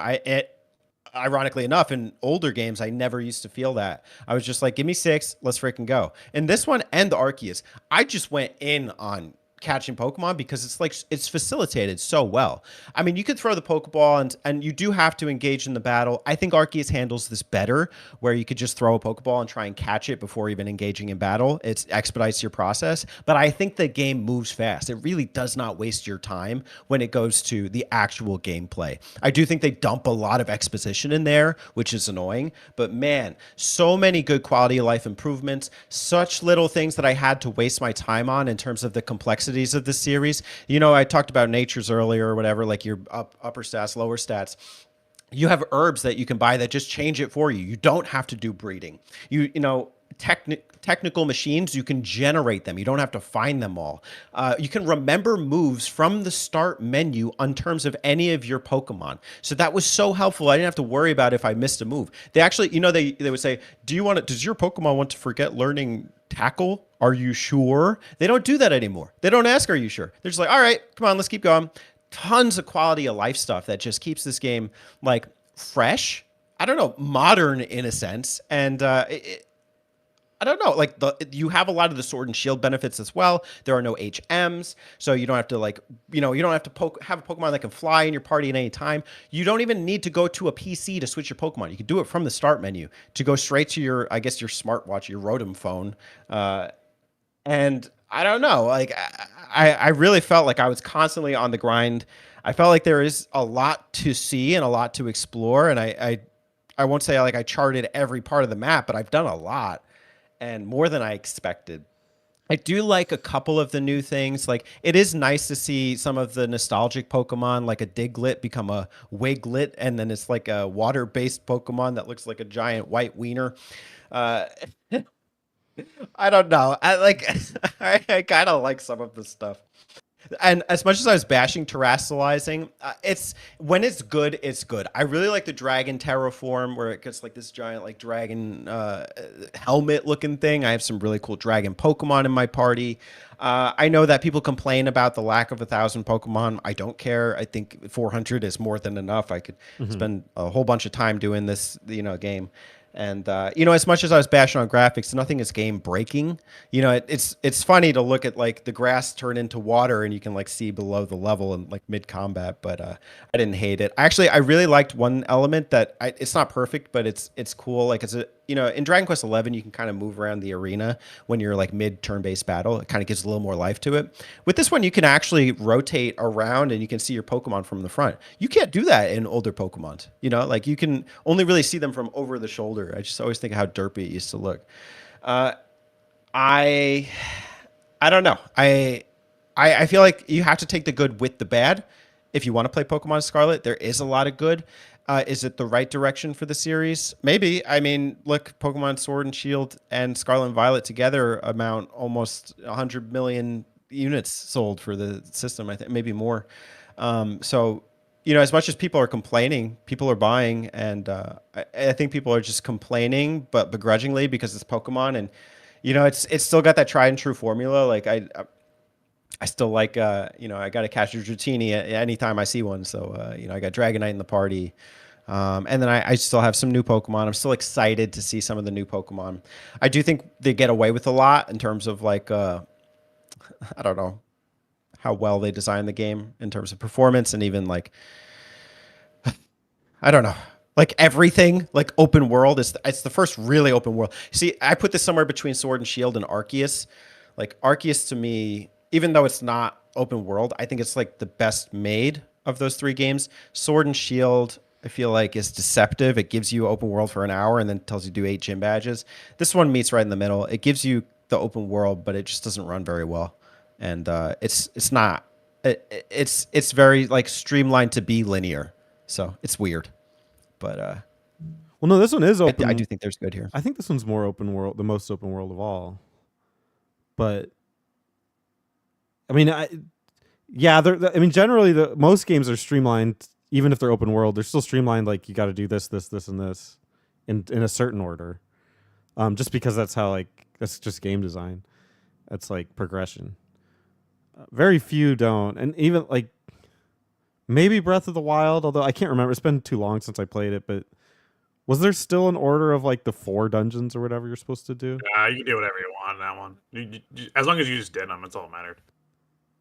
ironically enough, in older games, I never used to feel that. I was just like, give me 6, let's freaking go. And this one and the Arceus, I just went in on catching Pokemon because it's like it's facilitated so well. I mean, you could throw the Pokeball and you do have to engage in the battle. I think Arceus handles this better, where you could just throw a Pokeball and try and catch it before even engaging in battle. It expedites your process, but I think the game moves fast. It really does not waste your time when it goes to the actual gameplay. I do think they dump a lot of exposition in there, which is annoying, but man, so many good quality of life improvements, such little things that I had to waste my time on in terms of the complexity of the series. You know, I talked about natures earlier or whatever, like your upper stats, lower stats. You have herbs that you can buy that just change it for you. You don't have to do breeding. You know, technical machines, you can generate them. You don't have to find them all. You can remember moves from the start menu on terms of any of your Pokemon. So that was so helpful. I didn't have to worry about if I missed a move. They actually, you know, they would say, does your Pokemon want to forget learning tackle? Are you sure? They don't do that anymore. They don't ask, are you sure? They're just like, all right, come on, let's keep going. Tons of quality of life stuff that just keeps this game like fresh. I don't know, modern in a sense. And I don't know, like you have a lot of the Sword and Shield benefits as well. There are no HMs, so you don't have to like, you know, you don't have to have a Pokemon that can fly in your party at any time. You don't even need to go to a PC to switch your Pokemon. You can do it from the start menu to go straight to your, I guess, your smartwatch, your Rotom phone. And I don't know, like I really felt like I was constantly on the grind. I felt like there is a lot to see and a lot to explore. And I won't say like I charted every part of the map, but I've done a lot and more than I expected. I do like a couple of the new things. Like, it is nice to see some of the nostalgic Pokemon, like a Diglett become a Wiglet, and then it's like a water-based Pokemon that looks like a giant white wiener. I don't know. I kind of like some of this stuff. And as much as I was bashing terrestrializing, when it's good, it's good. I really like the dragon terraform, where it gets like this giant like dragon helmet looking thing. I have some really cool dragon Pokemon in my party. I know that people complain about the lack of 1,000 Pokemon. I don't care. I think 400 is more than enough. I could spend a whole bunch of time doing this, game. And, as much as I was bashing on graphics, nothing is game breaking. It's funny to look at like the grass turn into water and you can like see below the level and like mid combat, but I didn't hate it. Actually, I really liked one element that it's not perfect, but it's cool. Like in Dragon Quest 11, you can kind of move around the arena when you're like mid turn-based battle. It kind of gives a little more life to it. With this one, you can actually rotate around and you can see your Pokemon from the front. You can't do that in older Pokemon. Like you can only really see them from over the shoulder. I just always think of how derpy it used to look. I don't know. I feel like you have to take the good with the bad. If you want to play Pokemon Scarlet, there is a lot of good. Is it the right direction for the series? Maybe. I mean, look, Pokemon Sword and Shield and Scarlet and Violet together amount almost 100 million units sold for the system. I think maybe more. So, as much as people are complaining, people are buying, and I think people are just complaining, but begrudgingly because it's Pokemon, and it's still got that tried and true formula. Like I still like, I got to catch a Dratini anytime I see one. So, I got Dragonite in the party. And then I still have some new Pokemon. I'm still excited to see some of the new Pokemon. I do think they get away with a lot in terms of like, I don't know how well they design the game in terms of performance and even like, I don't know, like everything, like open world it's the first really open world. See, I put this somewhere between Sword and Shield and Arceus. Like Arceus to me, even though it's not open world, I think it's like the best made of those 3 games. Sword and Shield, I feel like, is deceptive. It gives you open world for an hour and then tells you to do 8 gym badges. This one meets right in the middle. It gives you the open world, but it just doesn't run very well. And it's not. It's very like streamlined to be linear, so it's weird. But well, no, this one is open. I do think there's good here. I think this one's more open world, the most open world of all. But I mean, generally most games are streamlined. Even if they're open world, they're still streamlined. Like you got to do this, this, this, and this in a certain order. Just because that's just game design. That's like progression. Very few don't, and even like maybe Breath of the Wild, although I can't remember. It's been too long since I played it, but was there still an order of like the 4 dungeons or whatever you're supposed to do? You can do whatever you want in that one. As long as you just did them, that's all that mattered.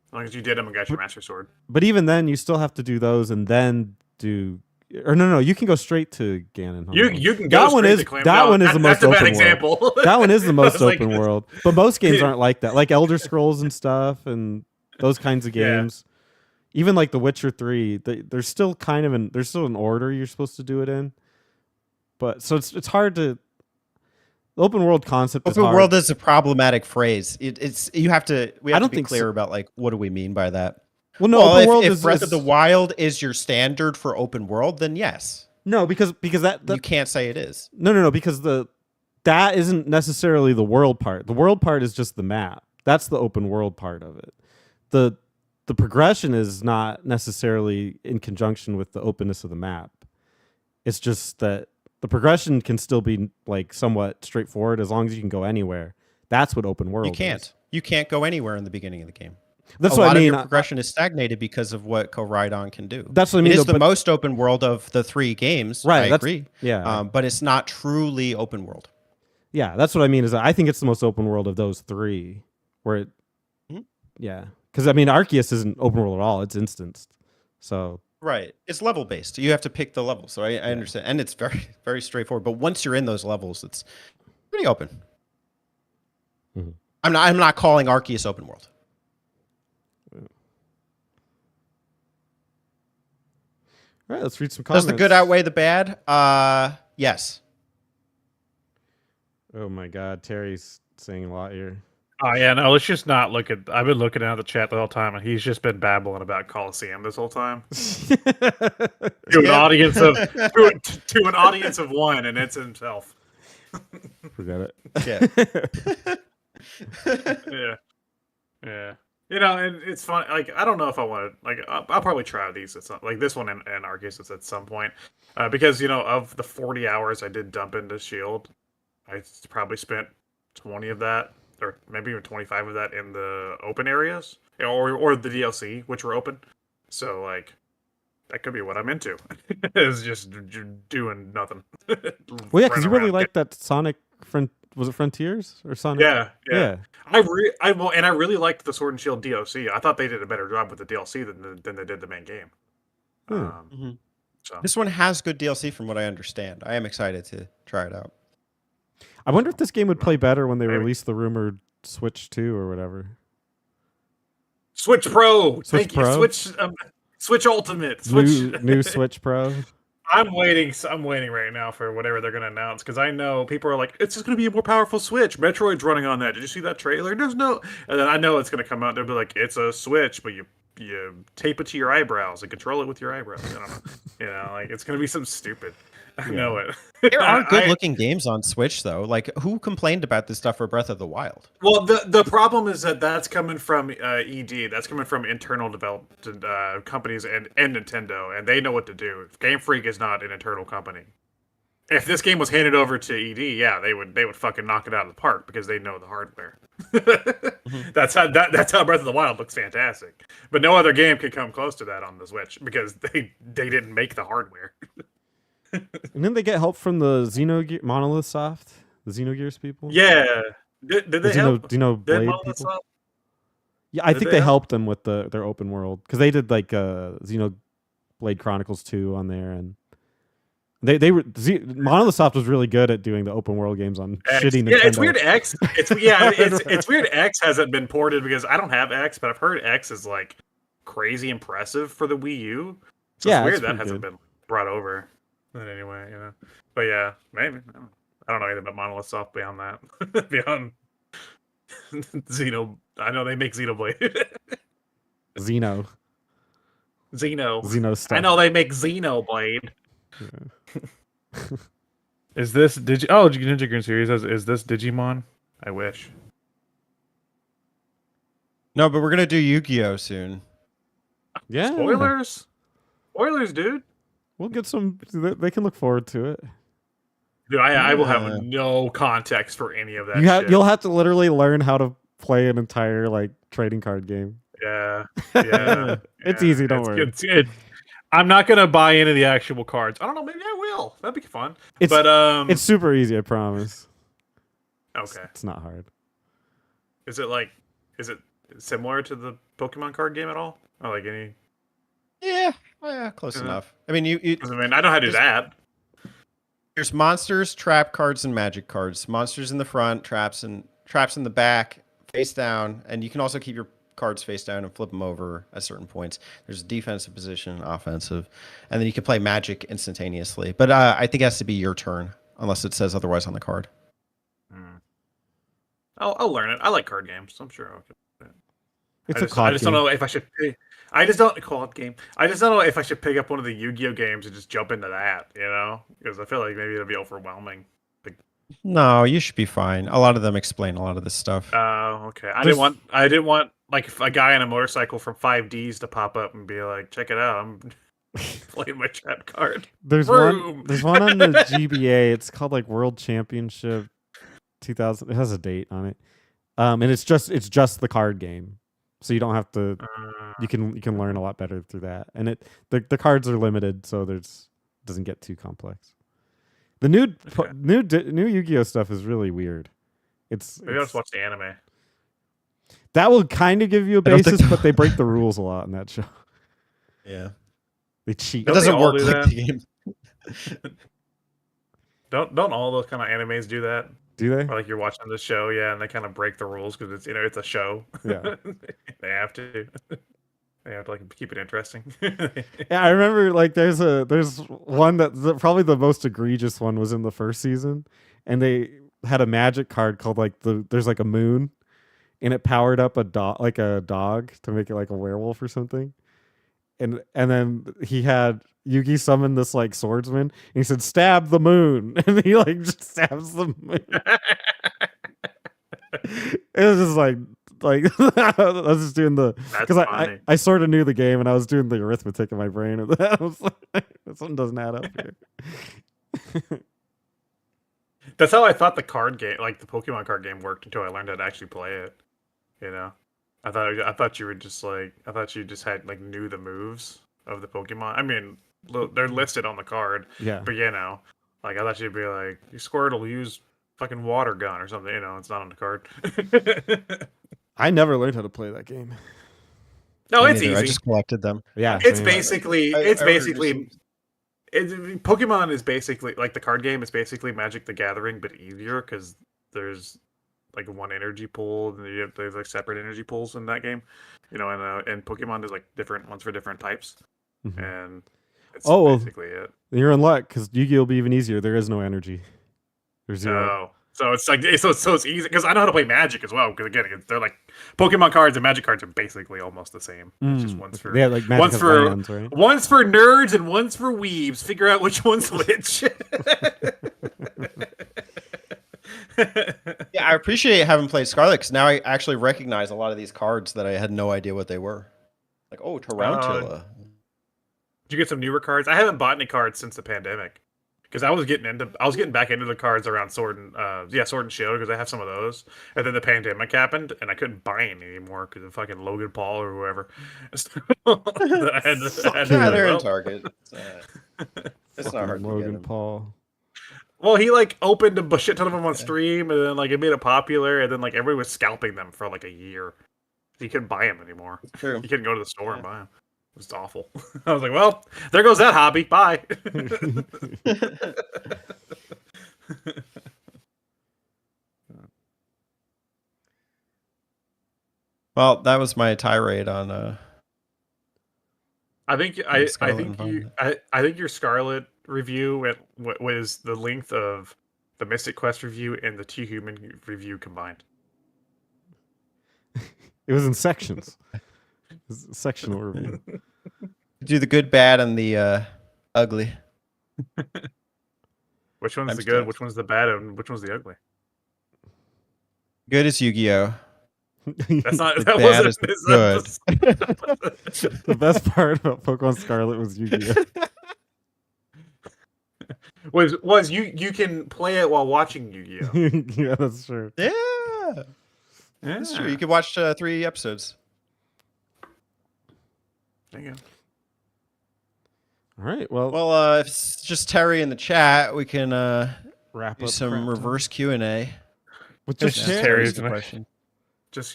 As long as you did them and got your Master Sword. But even then, you still have to do those and then do. Or no, you can go straight to Ganon. You can go straight to Clam. That one is the most open example. world. That one is the most open world. But most games aren't like that. Like Elder Scrolls and stuff and those kinds of games. Yeah. Even like The Witcher 3, there's still there's still an order you're supposed to do it in. But so it's hard to. The open world concept. Open world is a problematic phrase. We have to be clear so. about like what do we mean by that. Well, no. Open world if Breath of the Wild is your standard for open world, then yes. No, because that you can't say it is. No, because that isn't necessarily the world part. The world part is just the map. That's the open world part of it. The progression is not necessarily in conjunction with the openness of the map. It's just that the progression can still be like somewhat straightforward as long as you can go anywhere. That's what open world is. You can't go anywhere in the beginning of the game. That's what I mean. A lot of your progression is stagnated because of what Koraidon can do. That's what I mean. It is the most open world of the 3 games. Right. I agree. Yeah. But it's not truly open world. Yeah, that's what I mean. Is I think it's the most open world of those 3. Where it, yeah, because I mean, Arceus isn't open world at all. It's instanced. So. Right. It's level based. You have to pick the level. So I understand. And it's very, very straightforward. But once you're in those levels, it's pretty open. Mm-hmm. I'm not calling Arceus open world. All right, let's read some comments. Does the good outweigh the bad? Yes. Oh my God, Terry's saying a lot here. Oh yeah, no, let's just not look at. I've been looking at the chat the whole time, and he's just been babbling about Coliseum this whole time to an audience of to an audience of 1, and it's himself. Forget it. Yeah. Yeah. You know, and it's fun. Like, I don't know if I want to. Like, I'll probably try these. It's not like this one and Arceus at some point, because of the 40 hours I did dump into Shield, I probably spent 20 of that, or maybe even 25 of that in the open areas, or the DLC, which were open. So like, that could be what I'm into. Is just doing nothing. Well, yeah, because you really like that Sonic was it Frontiers or Sonic? Yeah. I really liked the Sword and Shield DLC. I thought they did a better job with the DLC than they did the main game. So this one has good DLC from what I understand. I am excited to try it out. I wonder if this game would play better when they release the rumored Switch 2 or whatever. Switch Pro. Switch Pro? Switch Ultimate. New Switch Pro. I'm waiting right now for whatever they're going to announce, because I know people are like, it's just going to be a more powerful Switch. Metroid's running on that. Did you see that trailer? There's no... And then I know it's going to come out. They'll be like, it's a Switch, but you tape it to your eyebrows and control it with your eyebrows. I don't know. Like it's gonna be something stupid. I know it. There are good-looking games on Switch, though. Like, who complained about this stuff for Breath of the Wild? Well, the problem is that's coming from ED. That's coming from internal developed companies and Nintendo, and they know what to do. Game Freak is not an internal company. If this game was handed over to ED, yeah, they would fucking knock it out of the park because they know the hardware. That's how Breath of the Wild looks fantastic. But no other game can come close to that on the Switch because they didn't make the hardware. And then they get help from the Monolith Soft, the Xenogears people. Yeah, did they help? Do you know Blade people? Soft? Yeah, I think they helped them with their open world because they did like Xenoblade Chronicles 2 on there, and Monolith Soft was really good at doing the open world games on shitty Nintendo. Yeah, it's weird. It's weird. X hasn't been ported because I don't have X, but I've heard X is like crazy impressive for the Wii U. So it's weird that hasn't been brought over. But anyway, But yeah, maybe. I don't know anything about Monolith Soft beyond that. Beyond I know they make Xenoblade. Xeno stuff. I know they make Xenoblade. Yeah. Is this Ninja Green Series is this Digimon? I wish. No, but we're gonna do Yu-Gi-Oh soon. Yeah. Spoilers, dude. We'll get some. They can look forward to it. Dude, I will have no context for any of that. You'll have to literally learn how to play an entire like trading card game. Yeah. It's easy. Don't worry. It's I'm not gonna buy into the actual cards. I don't know. Maybe I will. That'd be fun. It's super easy. I promise. Okay. It's not hard. Is it similar to the Pokemon card game at all? Or like any? Yeah, close enough. I mean, I know how to do that. There's monsters, trap cards, and magic cards. Monsters in the front, traps in the back, face down, and you can also keep your cards face down and flip them over at certain points. There's a defensive position, offensive, and then you can play magic instantaneously. But I think it has to be your turn unless it says otherwise on the card. I'll learn it. I like card games, so I'm sure I'll get it. I just don't know if I should. I just don't call it game. I just don't know if I should pick up one of the Yu-Gi-Oh games and just jump into that, because I feel like maybe it'll be overwhelming. No, you should be fine. A lot of them explain a lot of this stuff. Oh, okay. I didn't want like a guy on a motorcycle from 5Ds to pop up and be like, "Check it out, I'm playing my trap card." There's one on the GBA. It's called like World Championship 2000. It has a date on it, and it's just the card game, so you don't have to. You can learn a lot better through that, and the cards are limited, so doesn't get too complex. The new Yu-Gi-Oh stuff is really weird. Maybe I'll just watch the anime. That will kind of give you a basis, but they break the rules a lot in that show. Yeah, they cheat. It doesn't work like the game. Don't all those kind of animes do that? Do they? Or like you're watching the show, and they kind of break the rules because it's it's a show. Yeah, they have to. They have to like keep it interesting. Yeah, I remember like there's one that probably the most egregious one was in the first season, and they had a magic card called like there's like a moon, and it powered up a dog to make it like a werewolf or something, and then he had Yugi summon this like swordsman, and he said stab the moon, and he like just stabs the moon. It was just like I was just doing because I sort of knew the game and I was doing the arithmetic in my brain of that. I was like, something doesn't add up here. That's how I thought the card game, like the Pokemon card game, worked until I learned how to actually play it. I thought you were just like you just had like knew the moves of the Pokemon. I mean, they're listed on the card. Yeah. But like I thought you'd be like, Squirtle use fucking water gun or something. It's not on the card. I never learned how to play that game. No, it's easy. I just collected them. Yeah, Pokemon is basically like the card game is basically Magic the Gathering, but easier because there's like one energy pool, and there's like separate energy pools in that game. And Pokemon there's like different ones for different types, and it's basically it. You're in luck because Yu-Gi-Oh will be even easier. There is no energy. There's zero. So it's like so it's easy because I know how to play Magic as well. Because again, they're like Pokemon cards and Magic cards are basically almost the same. It's just one's for like Magic one's has for lands, right? one's for nerds and one's for weebs. Figure out which one's which. Yeah, I appreciate having played Scarlet because now I actually recognize a lot of these cards that I had no idea what they were. Like, oh, Tarantula. Did you get some newer cards? I haven't bought any cards since the pandemic because I was getting back into the cards around Sword and Shield because I have some of those. And then the pandemic happened and I couldn't buy any anymore because of fucking Logan Paul or whoever. I had to, They're in well, Target. It's not hard to get Logan them. Paul. Well, he like opened a shit ton of them on stream, and then like it made it popular, and then like everybody was scalping them for like a year. You couldn't buy them anymore. True. You couldn't go to the store and buy them. It was awful. I was like, well, there goes that hobby. Bye. Well, that was my tirade on. I think your Scarlet review was the length of the Mystic Quest review and the Two Human review combined. It was in sections. It was a sectional review. Do the good, bad, and the ugly. Which one's the good? Which one's the bad? And which one's the ugly? Good is Yu-Gi-Oh. That's not. That Wasn't is good. The best part about Pokemon Scarlet was Yu-Gi-Oh. was you can play it while watching Yu-Gi-Oh. Yeah, that's true. Yeah, that's true. You can watch 3 episodes. There you go. All right. Well, if it's just Terry in the chat, we can wrap do up some reverse Q&A. with Just just Terry's the question.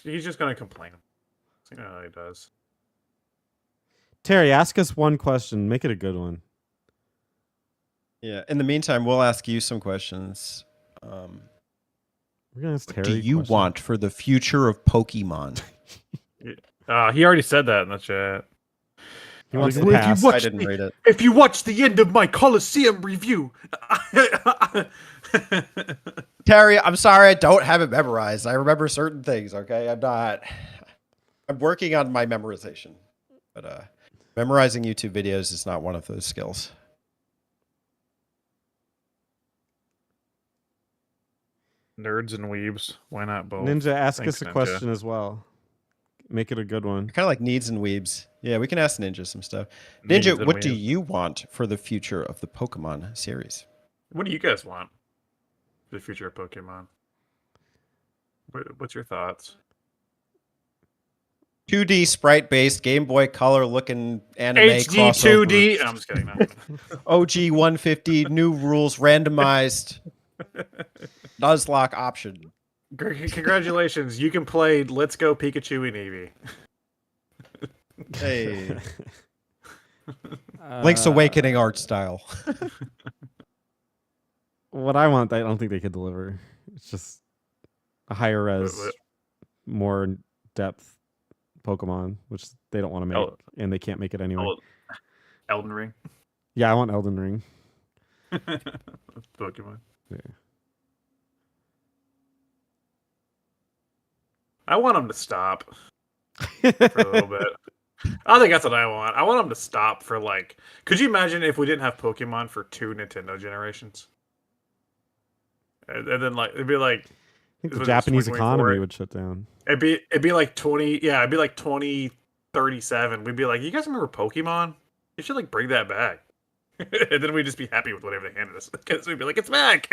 He's just gonna complain. You know how he does. Terry, ask us one question. Make it a good one. Yeah. In the meantime, we'll ask you some questions. We're gonna ask What Terry. do you want for the future of Pokemon? He already said that in the chat. He wants Like, to if you pass. watch I didn't read it. If you watch the end of my Coliseum review, Terry, I'm sorry I don't have it memorized. I remember certain things, okay? I'm working on my memorization. But memorizing YouTube videos is not one of those skills. nerds and weebs, why not both? Ninja, ask Thanks, us a Ninja. question as well. Make it a good one. Kind of like needs and weebs. Yeah, we can ask Ninja some stuff. Needs Ninja, and what do weebs. you want for the future of the Pokemon series? What do you guys want for the future of Pokemon? What's your thoughts? 2D sprite-based Game Boy Color looking anime HD crossover. 2D. I'm just kidding. No. OG 150 new rules randomized Nuzlocke option. Congratulations, you can play Let's Go Pikachu and Eevee. Hey, Link's Awakening art style. What I want, I don't think they could deliver. It's just a higher res, more in depth Pokemon, which they don't want to make, and they can't make it anyway. Elden Ring. Yeah, I want Elden Ring. Pokemon. Yeah. I want them to stop for a little bit. I think that's what I want. I want them to stop for like. Could you imagine if we didn't have Pokemon for 2 Nintendo generations? And then like it'd be like. I think the Was it Japanese 2024? economy would shut down. It'd be like 20. Yeah, it'd be like 2037. We'd be like, you guys remember Pokemon? You should like bring that back. And then we'd just be happy with whatever they handed us because we'd be like, it's back.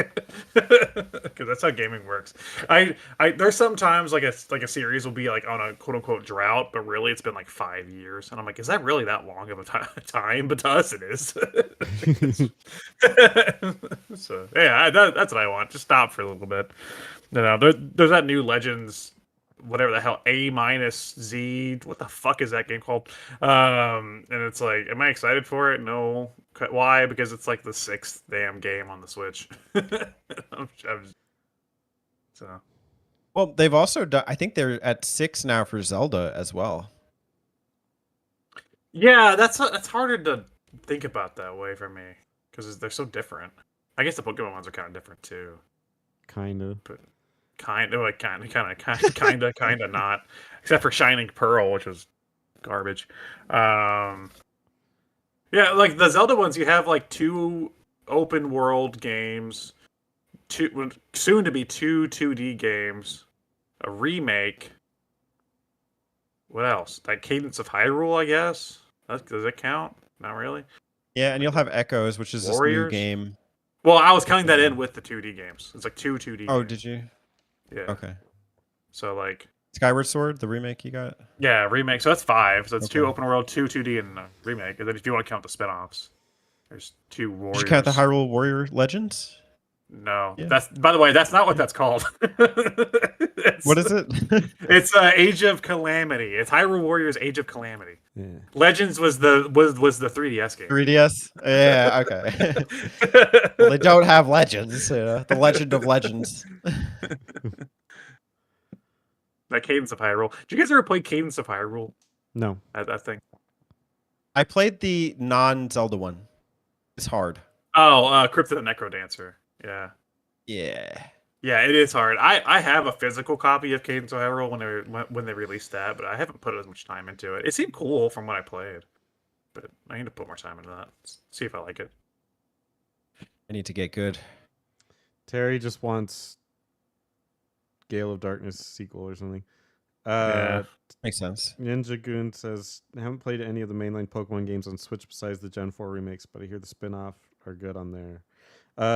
Because that's how gaming works. I there's sometimes like a series will be like on a quote unquote drought, but really it's been like 5 years, and I'm like, is that really that long of a time? But to us it is. So yeah, that's what I want. Just stop for a little bit. There's that new Legends, whatever the hell, A-Z. What the fuck is that game called? And it's like, am I excited for it? No. Why? Because it's like the 6th damn game on the Switch. So. Well, they've also done. I think they're at 6 now for Zelda as well. Yeah, that's harder to think about that way for me because they're so different. I guess the Pokemon ones are kind of different too. kind of. Kind of not, except for Shining Pearl, which was garbage. Yeah, like the Zelda ones, you have like 2 open world games, soon to be 2 2D games, a remake. What else? Like Cadence of Hyrule, I guess. Does it count? Not really. Yeah, and you'll have Echoes, which is this new game. Well, I was counting that in with the 2D games. It's like 2 2D Oh, games. did you? Yeah. Okay. So like Skyward Sword, the remake you got? Yeah, remake. So that's 5. So it's 2 open world, 2 2D, and a remake. And then if you want to count the spin-offs, there's 2 Warriors. Did you count the Hyrule Warrior Legends? No, Yeah. that's, by the way, that's not what that's called. What is it? It's Age of Calamity. It's Hyrule Warriors Age of Calamity. Yeah. Legends was the 3DS game. 3DS? Yeah, okay. Well, they don't have Legends. The Legend of Legends. That Cadence of Hyrule. Did you guys ever play Cadence of Hyrule? No. That thing. I played the non-Zelda one. It's hard. Oh, Crypt of the Necrodancer. Yeah. Yeah. Yeah, it is hard. I have a physical copy of Cadence of Hyrule when they released that, but I haven't put as much time into it. It seemed cool from what I played, but I need to put more time into that. See if I like it. I need to get good. Terry just wants Gale of Darkness sequel or something. Makes sense. Ninja Goon says, I haven't played any of the mainline Pokemon games on Switch besides the Gen 4 remakes, but I hear the spin-off are good on there.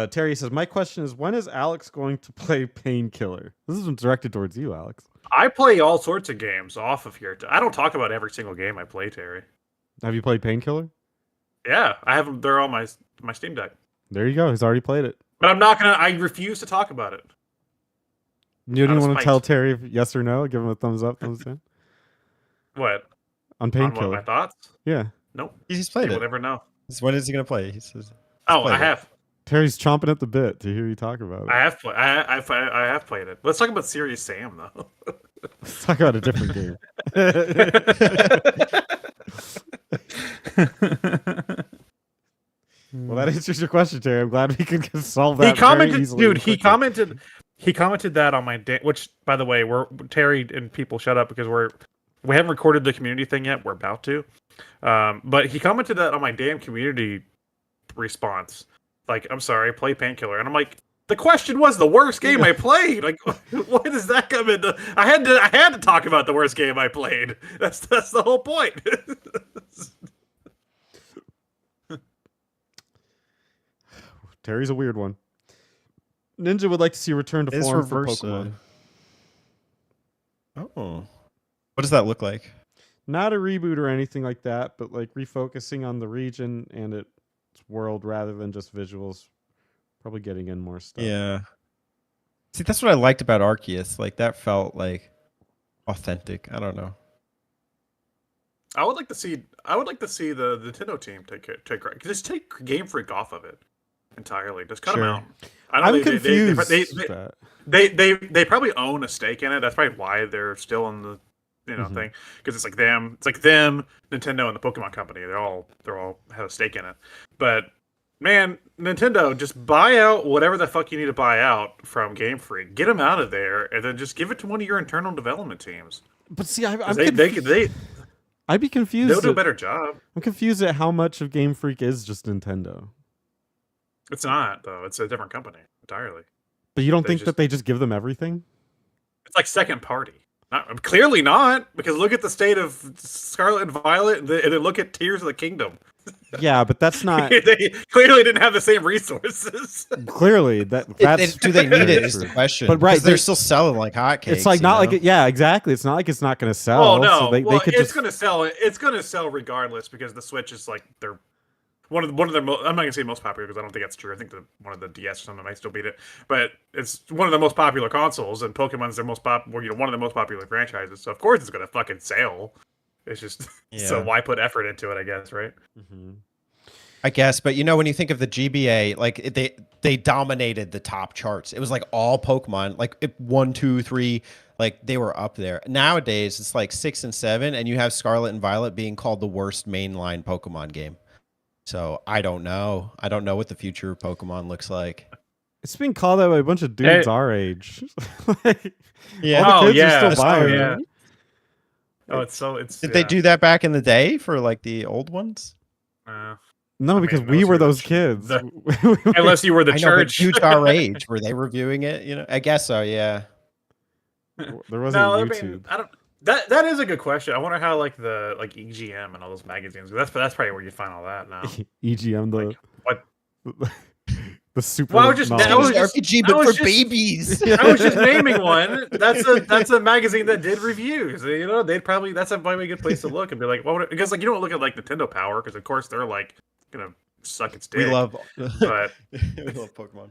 Terry says, my question is, when is Alex going to play Painkiller? This is directed towards you, Alex. I play all sorts of games off of here. I don't talk about every single game I play, Terry. Have you played Painkiller? Yeah, I have them. They're on my Steam Deck. There you go. He's already played it. But I'm not gonna. I refuse to talk about it. You didn't want to tell Terry if yes or no? Give him a thumbs up, thumbs down? What? On Painkiller? On what, my thoughts? Yeah. Nope. He's played it. We'll never know. When is he going to play? He says. I have. Terry's chomping at the bit to hear you talk about it. I have played. I have played it. Let's talk about Serious Sam though. Let's talk about a different game. Well, that answers your question, Terry. I'm glad we could solve that. He commented, very easily. dude. He commented that on my which, by the way, we're Terry and people shut up because we haven't recorded the community thing yet. We're about to, but he commented that on my damn community response. Like, I'm sorry, play Painkiller, and I'm like, the question was the worst game I played. Like, why does that come into? I had to talk about the worst game I played. That's the whole point. Terry's a weird one. Ninja would like to see a return to form for Pokemon. Oh. What does that look like? Not a reboot or anything like that, but like refocusing on the region and its world rather than just visuals. Probably getting in more stuff. Yeah. See, that's what I liked about Arceus. Like, that felt like authentic. I don't know. I would like to see the Nintendo team just take Game Freak off of it entirely. Just cut them out. I'm confused. They probably own a stake in it. That's probably why they're still in the thing, because it's like them, Nintendo, and the Pokemon Company. They all have a stake in it. But man, Nintendo, just buy out whatever the fuck you need to buy out from Game Freak. Get them out of there, and then just give it to one of your internal development teams. But see, I'd be confused. They'll do a better job. I'm confused at how much of Game Freak is just Nintendo. It's not, though. It's a different company entirely. But you don't think that they just give them everything? It's like second party. Clearly not, because look at the state of Scarlet and Violet, and then look at Tears of the Kingdom. Yeah, but that's not. They clearly didn't have the same resources. Clearly, that's. Do they need it? Is the question. But right, they're still selling like hotcakes. It's like not like yeah, exactly. It's not like it's not going to sell. Oh no, so they could it's going to sell. It's going to sell regardless because the Switch is like they're one of their. I'm not going to say most popular because I don't think that's true. I think one of the DS or something might still beat it, but it's one of the most popular consoles, and Pokemon's their most one of the most popular franchises. So of course it's going to fucking sell. It's just so why put effort into it? I guess, right? Mm-hmm. I guess, but when you think of the GBA, like they dominated the top charts. It was like all Pokemon, like 1, 2, 3, like they were up there. Nowadays, it's like 6 and 7, and you have Scarlet and Violet being called the worst mainline Pokemon game. So I don't know. I don't know what the future of Pokemon looks like. It's being called out by a bunch of dudes our age. Like, Yeah. all the kids yeah. are still buying yeah. it. Oh, it's. Did they do that back in the day for like the old ones? No, because we were those kids. Unless you were the I know, but church. dudes our age, were they reviewing it? You know, I guess so. Yeah. There wasn't YouTube. I mean, I don't. That is a good question. I wonder how like the EGM and all those magazines. That's probably where you find all that now. EGM, the like, what? The super. Well, that was RPG, but for babies. I was just naming one. That's a magazine that did reviews. You know, that's probably a good place to look and be like, well, because like you don't look at like Nintendo Power because of course they're like gonna suck its dick. We love, but we love Pokemon.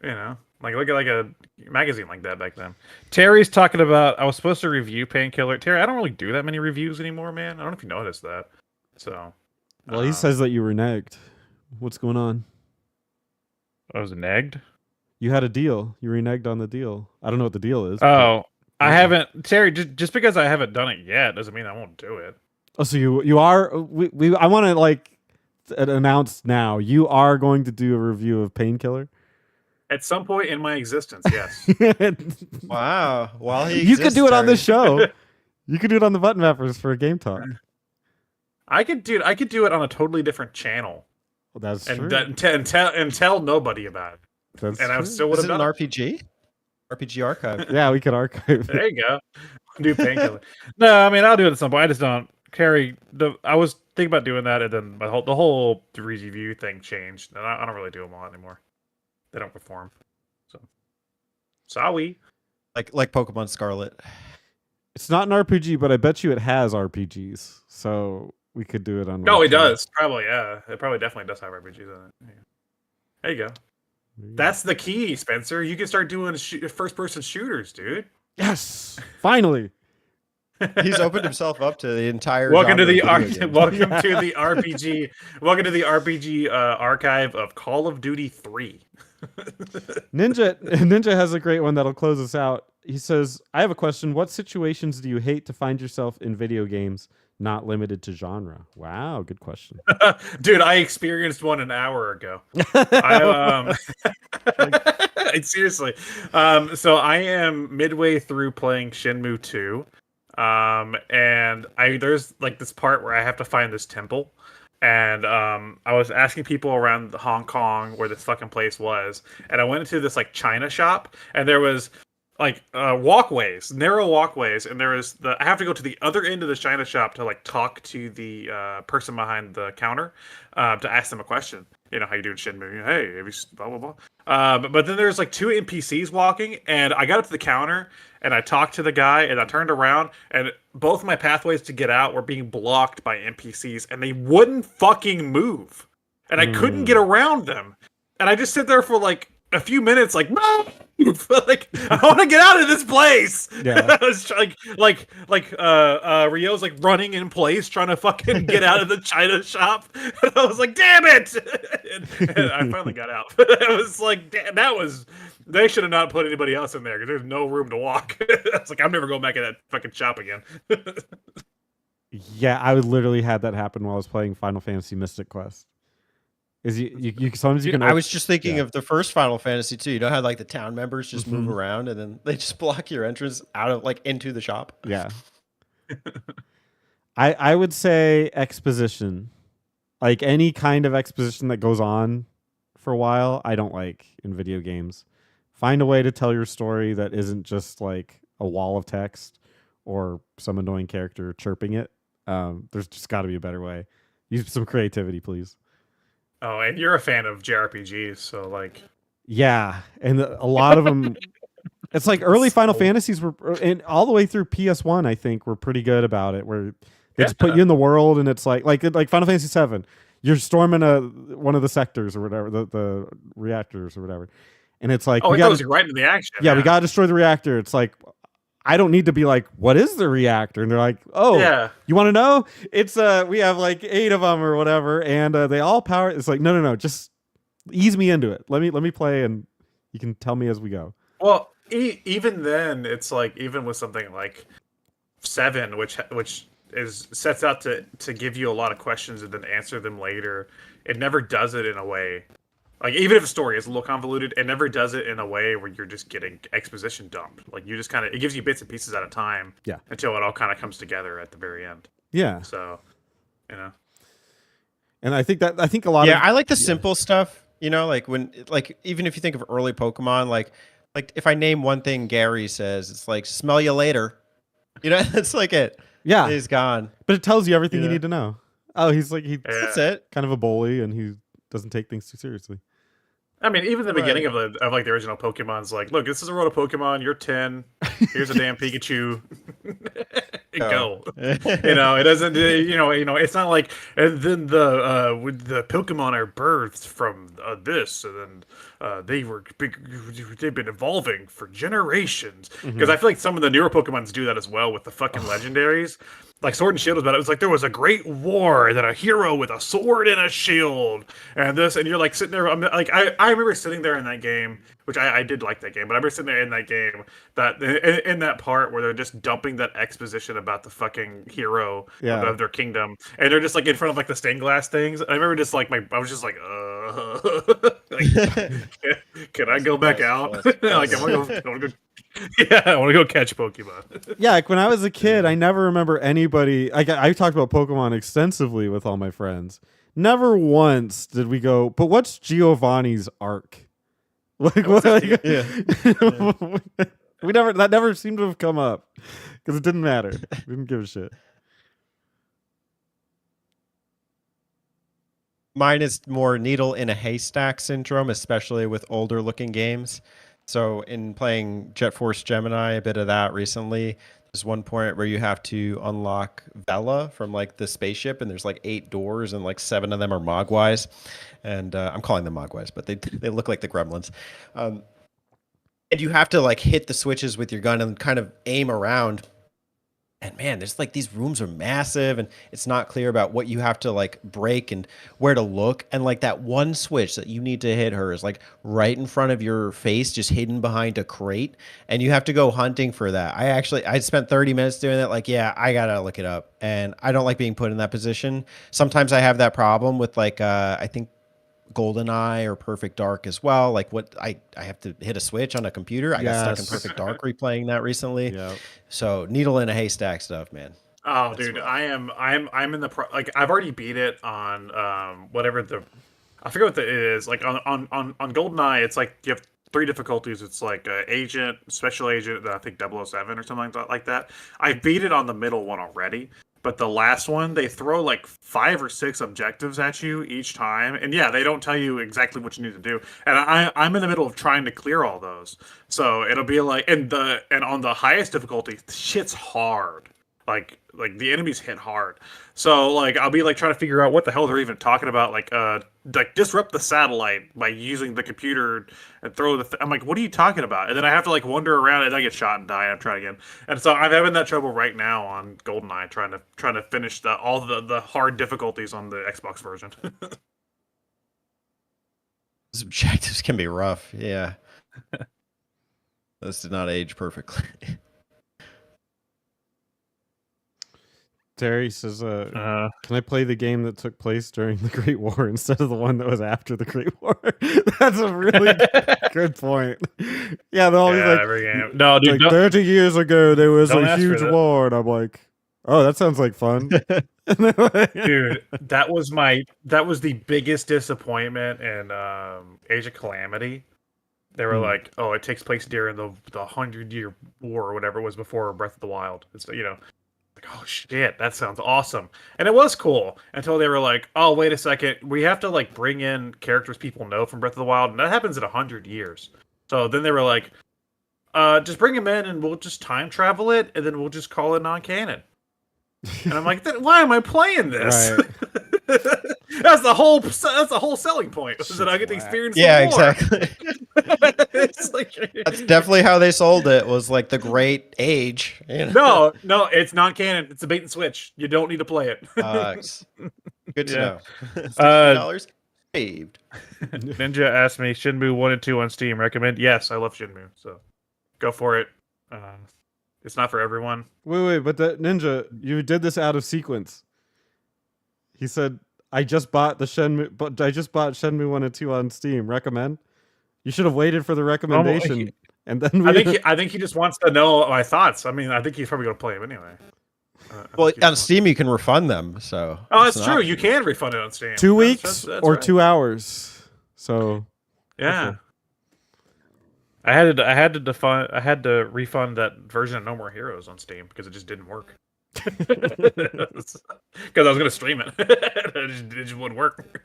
You know, like look at like a magazine like that back then. Terry's talking about I was supposed to review Painkiller. Terry, I don't really do that many reviews anymore, man. I don't know if you noticed that. So, well, he says that you were negged. What's going on? I was negged. You had a deal. You reneged on the deal. I don't know what the deal is. Oh, I haven't. Terry, just because I haven't done it yet doesn't mean I won't do it. Oh, so you are. I want to like announce now. You are going to do a review of Painkiller. At some point in my existence, yes. Wow. While you could do it on this show. You could do it on the Button Mappers for a game talk. I could do it on a totally different channel. Well, that's true. And tell nobody about it. That's and true. I still would have done an RPG. RPG archive. Yeah, we could archive. There you go. Do Painkiller. No, I mean I'll do it at some point. I just don't carry I was thinking about doing that, and then the whole review thing changed, and I don't really do them a lot anymore. They don't perform. So sorry. Like Pokemon Scarlet. It's not an RPG, but I bet you it has RPGs. So we could do it on. No, it does. Probably, yeah. It probably definitely does have RPGs in it. Yeah. There you go. That's the key, Spencer. You can start doing first-person shooters, dude. Yes, finally. He's opened himself up to the entire. Welcome to the Welcome to the RPG. Welcome to the RPG archive of Call of Duty 3. Ninja has a great one that'll close us out. He says, "I have a question. What situations do you hate to find yourself in video games? Not limited to genre." Wow, good question. Dude, I experienced one an hour ago. Seriously. So I am midway through playing Shenmue 2. And there's like this part where I have to find this temple. And I was asking people around Hong Kong where this fucking place was. And I went into this like China shop, and there was like walkways, narrow walkways, and there was I have to go to the other end of the China shop to like talk to the person behind the counter to ask them a question. You know, how you doing, Shenmue? Hey, have you blah blah blah. But then there's like two NPCs walking, and I got up to the counter and I talked to the guy, and I turned around, and both my pathways to get out were being blocked by NPCs, and they wouldn't fucking move, and I couldn't get around them, and I just sit there for like a few minutes, like, like I want to get out of this place. Yeah, I was Rio's like running in place, trying to fucking get out of the China shop, and I was like, damn it! and I finally got out. I was like, damn, they should have not put anybody else in there because there's no room to walk. I was like, I'm never going back in that fucking shop again. Yeah, I would literally had that happen while I was playing Final Fantasy Mystic Quest. Is you sometimes you can. I was just thinking of the first Final Fantasy too. You know how like the town members just move around and then they just block your entrance out of like into the shop. Yeah. I would say exposition, like any kind of exposition that goes on for a while. I don't like in video games. Find a way to tell your story that isn't just like a wall of text or some annoying character chirping it. There's just got to be a better way. Use some creativity, please. Oh, and you're a fan of JRPGs, so like, yeah, and a lot of them. It's like early Final Fantasies were, and all the way through PS1, I think, were pretty good about it. Where they just put you in the world, and it's like Final Fantasy 7. You're storming one of the sectors or whatever, the reactors or whatever, and it's like, it goes right into the action. Yeah, we gotta destroy the reactor. It's like, I don't need to be like, what is the reactor? And they're like, oh, yeah. You want to know? It's we have like 8 of them or whatever, and they all power. It's like, no, just ease me into it. Let me play, and you can tell me as we go. Well, even then, it's like even with something like 7, which sets out to give you a lot of questions and then answer them later. It never does it in a way Like even if a story is a little convoluted, it never does it in a way where you're just getting exposition dumped. Like you just kind of it gives you bits and pieces at a time. Yeah. Until it all kind of comes together at the very end. Yeah. So, you know. And I think a lot of I like the simple stuff. You know, like when even if you think of early Pokemon, like if I name one thing Gary says, it's like smell you later. You know, that's like it. Yeah. He's gone. But it tells you everything you need to know. Oh, he's that's it. Kind of a bully, and he doesn't take things too seriously. I mean, even the beginning of the original Pokemon's like, look, this is a world of Pokemon. You're 10. Here's a damn Pikachu. Go. You know, it doesn't. You know, it's not like. And then the Pokemon are birthed from this, and then they've been evolving for generations. Because I feel like some of the newer Pokemons do that as well with the fucking legendaries. Like Sword and Shield was about it was like there was a great war, and then a hero with a sword and a shield, and this, and you're like sitting there. I'm like I remember sitting there in that game, which I did like that game, but I remember sitting there in that game that in that part where they're just dumping that exposition about the fucking hero of their kingdom, and they're just like in front of like the stained glass things. I remember just like I was just like, like, can I go back out? Like I want to go. Yeah, I want to go catch Pokemon. Yeah, like when I was a kid, I never remember anybody. I talked about Pokemon extensively with all my friends. Never once did we go, but what's Giovanni's arc? Like, what? Like, we never. That never seemed to have come up because it didn't matter. We didn't give a shit. Mine is more needle in a haystack syndrome, especially with older looking games. So in playing Jet Force Gemini, a bit of that recently, there's one point where you have to unlock Vela from like the spaceship, and there's like 8 doors, and like 7 of them are Mogwais, and I'm calling them Mogwais, but they look like the Gremlins. And you have to like hit the switches with your gun and kind of aim around. And man, there's like these rooms are massive, and it's not clear about what you have to like break and where to look. And like that one switch that you need to hit her is like right in front of your face, just hidden behind a crate. And you have to go hunting for that. I spent 30 minutes doing that. Like, yeah, I gotta look it up. And I don't like being put in that position. Sometimes I have that problem with like, I think GoldenEye or Perfect Dark as well. Like what I have to hit a switch on a computer. I got stuck in Perfect Dark replaying that recently. Yeah. So needle in a haystack stuff, man. Oh, that's dude, I'm in the like I've already beat it on whatever I forget what it is. Like on GoldenEye, it's like you have 3 difficulties. It's like agent, special agent, I think 007 or something like that. I beat it on the middle one already. But the last one, they throw like 5 or 6 objectives at you each time, and yeah, they don't tell you exactly what you need to do. And I'm in the middle of trying to clear all those, so it'll be like, and on the highest difficulty, shit's hard. Like the enemies hit hard. So like I'll be like trying to figure out what the hell they're even talking about. Like disrupt the satellite by using the computer and throw I'm like, what are you talking about? And then I have to like wander around and I get shot and die. And I'm trying again. And so I'm having that trouble right now on GoldenEye, trying to finish all the hard difficulties on the Xbox version. Those objectives can be rough. Yeah. Those did not age perfectly. Terry says, can I play the game that took place during the Great War instead of the one that was after the Great War? That's a really good point. Yeah, they're always like, every game. No, dude, like 30 years ago, there was a huge war. And I'm like, oh, that sounds like fun. Dude, that was the biggest disappointment in Age of Calamity. They were like, oh, it takes place during the 100-year war or whatever it was before Breath of the Wild. It's, you know, like, oh shit, that sounds awesome. And it was cool until they were like, oh, wait a second, we have to like bring in characters people know from Breath of the Wild, and that happens in 100 years. So then they were like, just bring them in and we'll just time travel it, and then we'll just call it non-canon. And I'm like, why am I playing this? Right. That's the whole selling point. Is that I get to experience the war. Exactly. It's like, that's definitely how they sold it. Was like the great age. You know? No, it's not canon. It's a bait and switch. You don't need to play it. Good to know. $60 saved. Ninja asked me, Shenmue 1 and 2 on Steam. Recommend? Yes, I love Shenmue. So go for it. It's not for everyone. Wait, but Ninja, you did this out of sequence. He said, I just bought the Shenmue, but I just bought Shenmue 1 and 2 on Steam. Recommend? You should have waited for the recommendation, and then I think he just wants to know my thoughts. I mean, I think he's probably going to play them anyway. Well, on Steam you can refund them. So that's true. You can refund it on Steam. 2 weeks or right. 2 hours. So yeah, I had to refund that version of No More Heroes on Steam because it just didn't work. Because I was going to stream it, it just wouldn't work.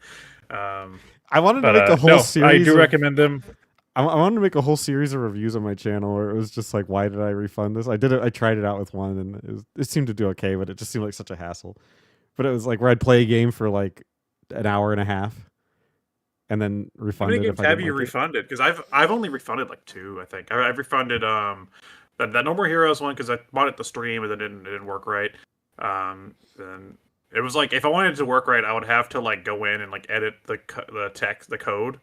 I wanted to make a whole series. I do recommend them. I wanted to make a whole series of reviews on my channel where it was just like, why did I refund this? I did it. I tried it out with one, and it seemed to do okay, but it just seemed like such a hassle. But it was like where I'd play a game for like an hour and a half, and then refund it. How many games have you refunded? Because I've only refunded like 2. I think I've refunded that No More Heroes one because I bought it to stream and it didn't work right. Then it was like if I wanted it to work right, I would have to like go in and like edit the code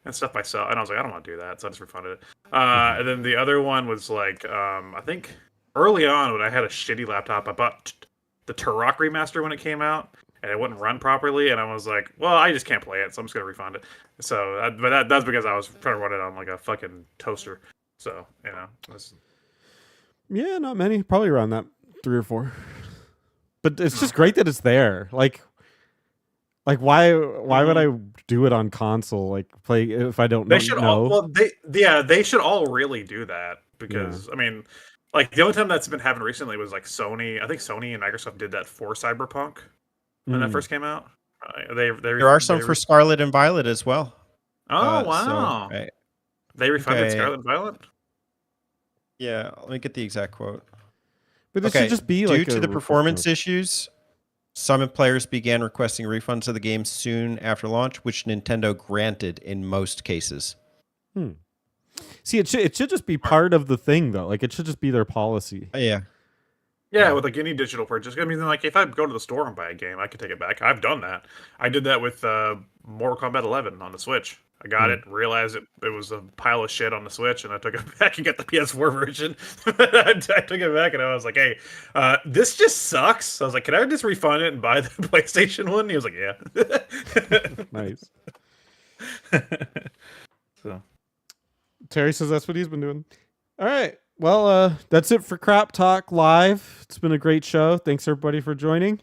and stuff myself, and I was like, I don't want to do that, so I just refunded it. And then the other one was like, I think early on when I had a shitty laptop, I bought the Turok remaster when it came out, and it wouldn't run properly, and I was like, well, I just can't play it, so I'm just gonna refund it. So, but that's because I was trying to run it on like a fucking toaster. So, you know, yeah, not many, probably around that 3 or 4. But it's just great that it's there. Like why would I do it on console? Like play if I don't know. They should all. Well, they should all really do that because I mean, like the only time that's been happening recently was like Sony. I think Sony and Microsoft did that for Cyberpunk when that first came out. There are some for Scarlet and Violet as well. Oh wow! So, they refunded Scarlet and Violet. Yeah, let me get the exact quote. But this should just be due to the performance issues. Some players began requesting refunds of the game soon after launch, which Nintendo granted in most cases. See, it should just be part of the thing, though. Like, it should just be their policy. Yeah. Yeah, with like any digital purchase. I mean, like if I go to the store and buy a game, I could take it back. I've done that. I did that with Mortal Kombat 11 on the Switch. I got it, realized it was a pile of shit on the Switch, and I took it back and got the PS4 version. I took it back, and I was like, hey, this just sucks. I was like, can I just refund it and buy the PlayStation one? And he was like, yeah. Nice. So, Terry says that's what he's been doing. All right. Well, that's it for Crap Talk Live. It's been a great show. Thanks, everybody, for joining.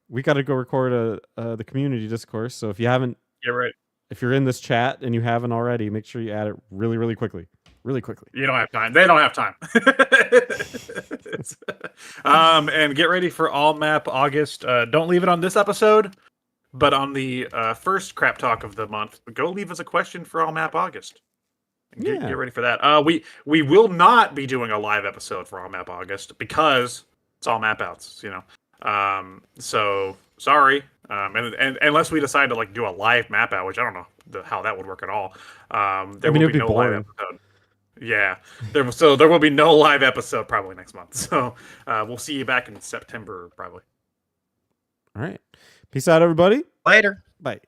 We got to go record the community discourse, so if you haven't... Yeah, right. If you're in this chat and you haven't already, make sure you add it really, really quickly. Really quickly. You don't have time. They don't have time. And get ready for All Map August. Don't leave it on this episode, but on the first Crap Talk of the month, go leave us a question for All Map August. Get ready for that. We will not be doing a live episode for All Map August because it's all map outs, you know. So sorry. And unless we decide to like do a live map out, which I don't know how that would work at all. There will be no live episode. Yeah, there will be no live episode probably next month. So we'll see you back in September probably. All right. Peace out, everybody. Later. Bye.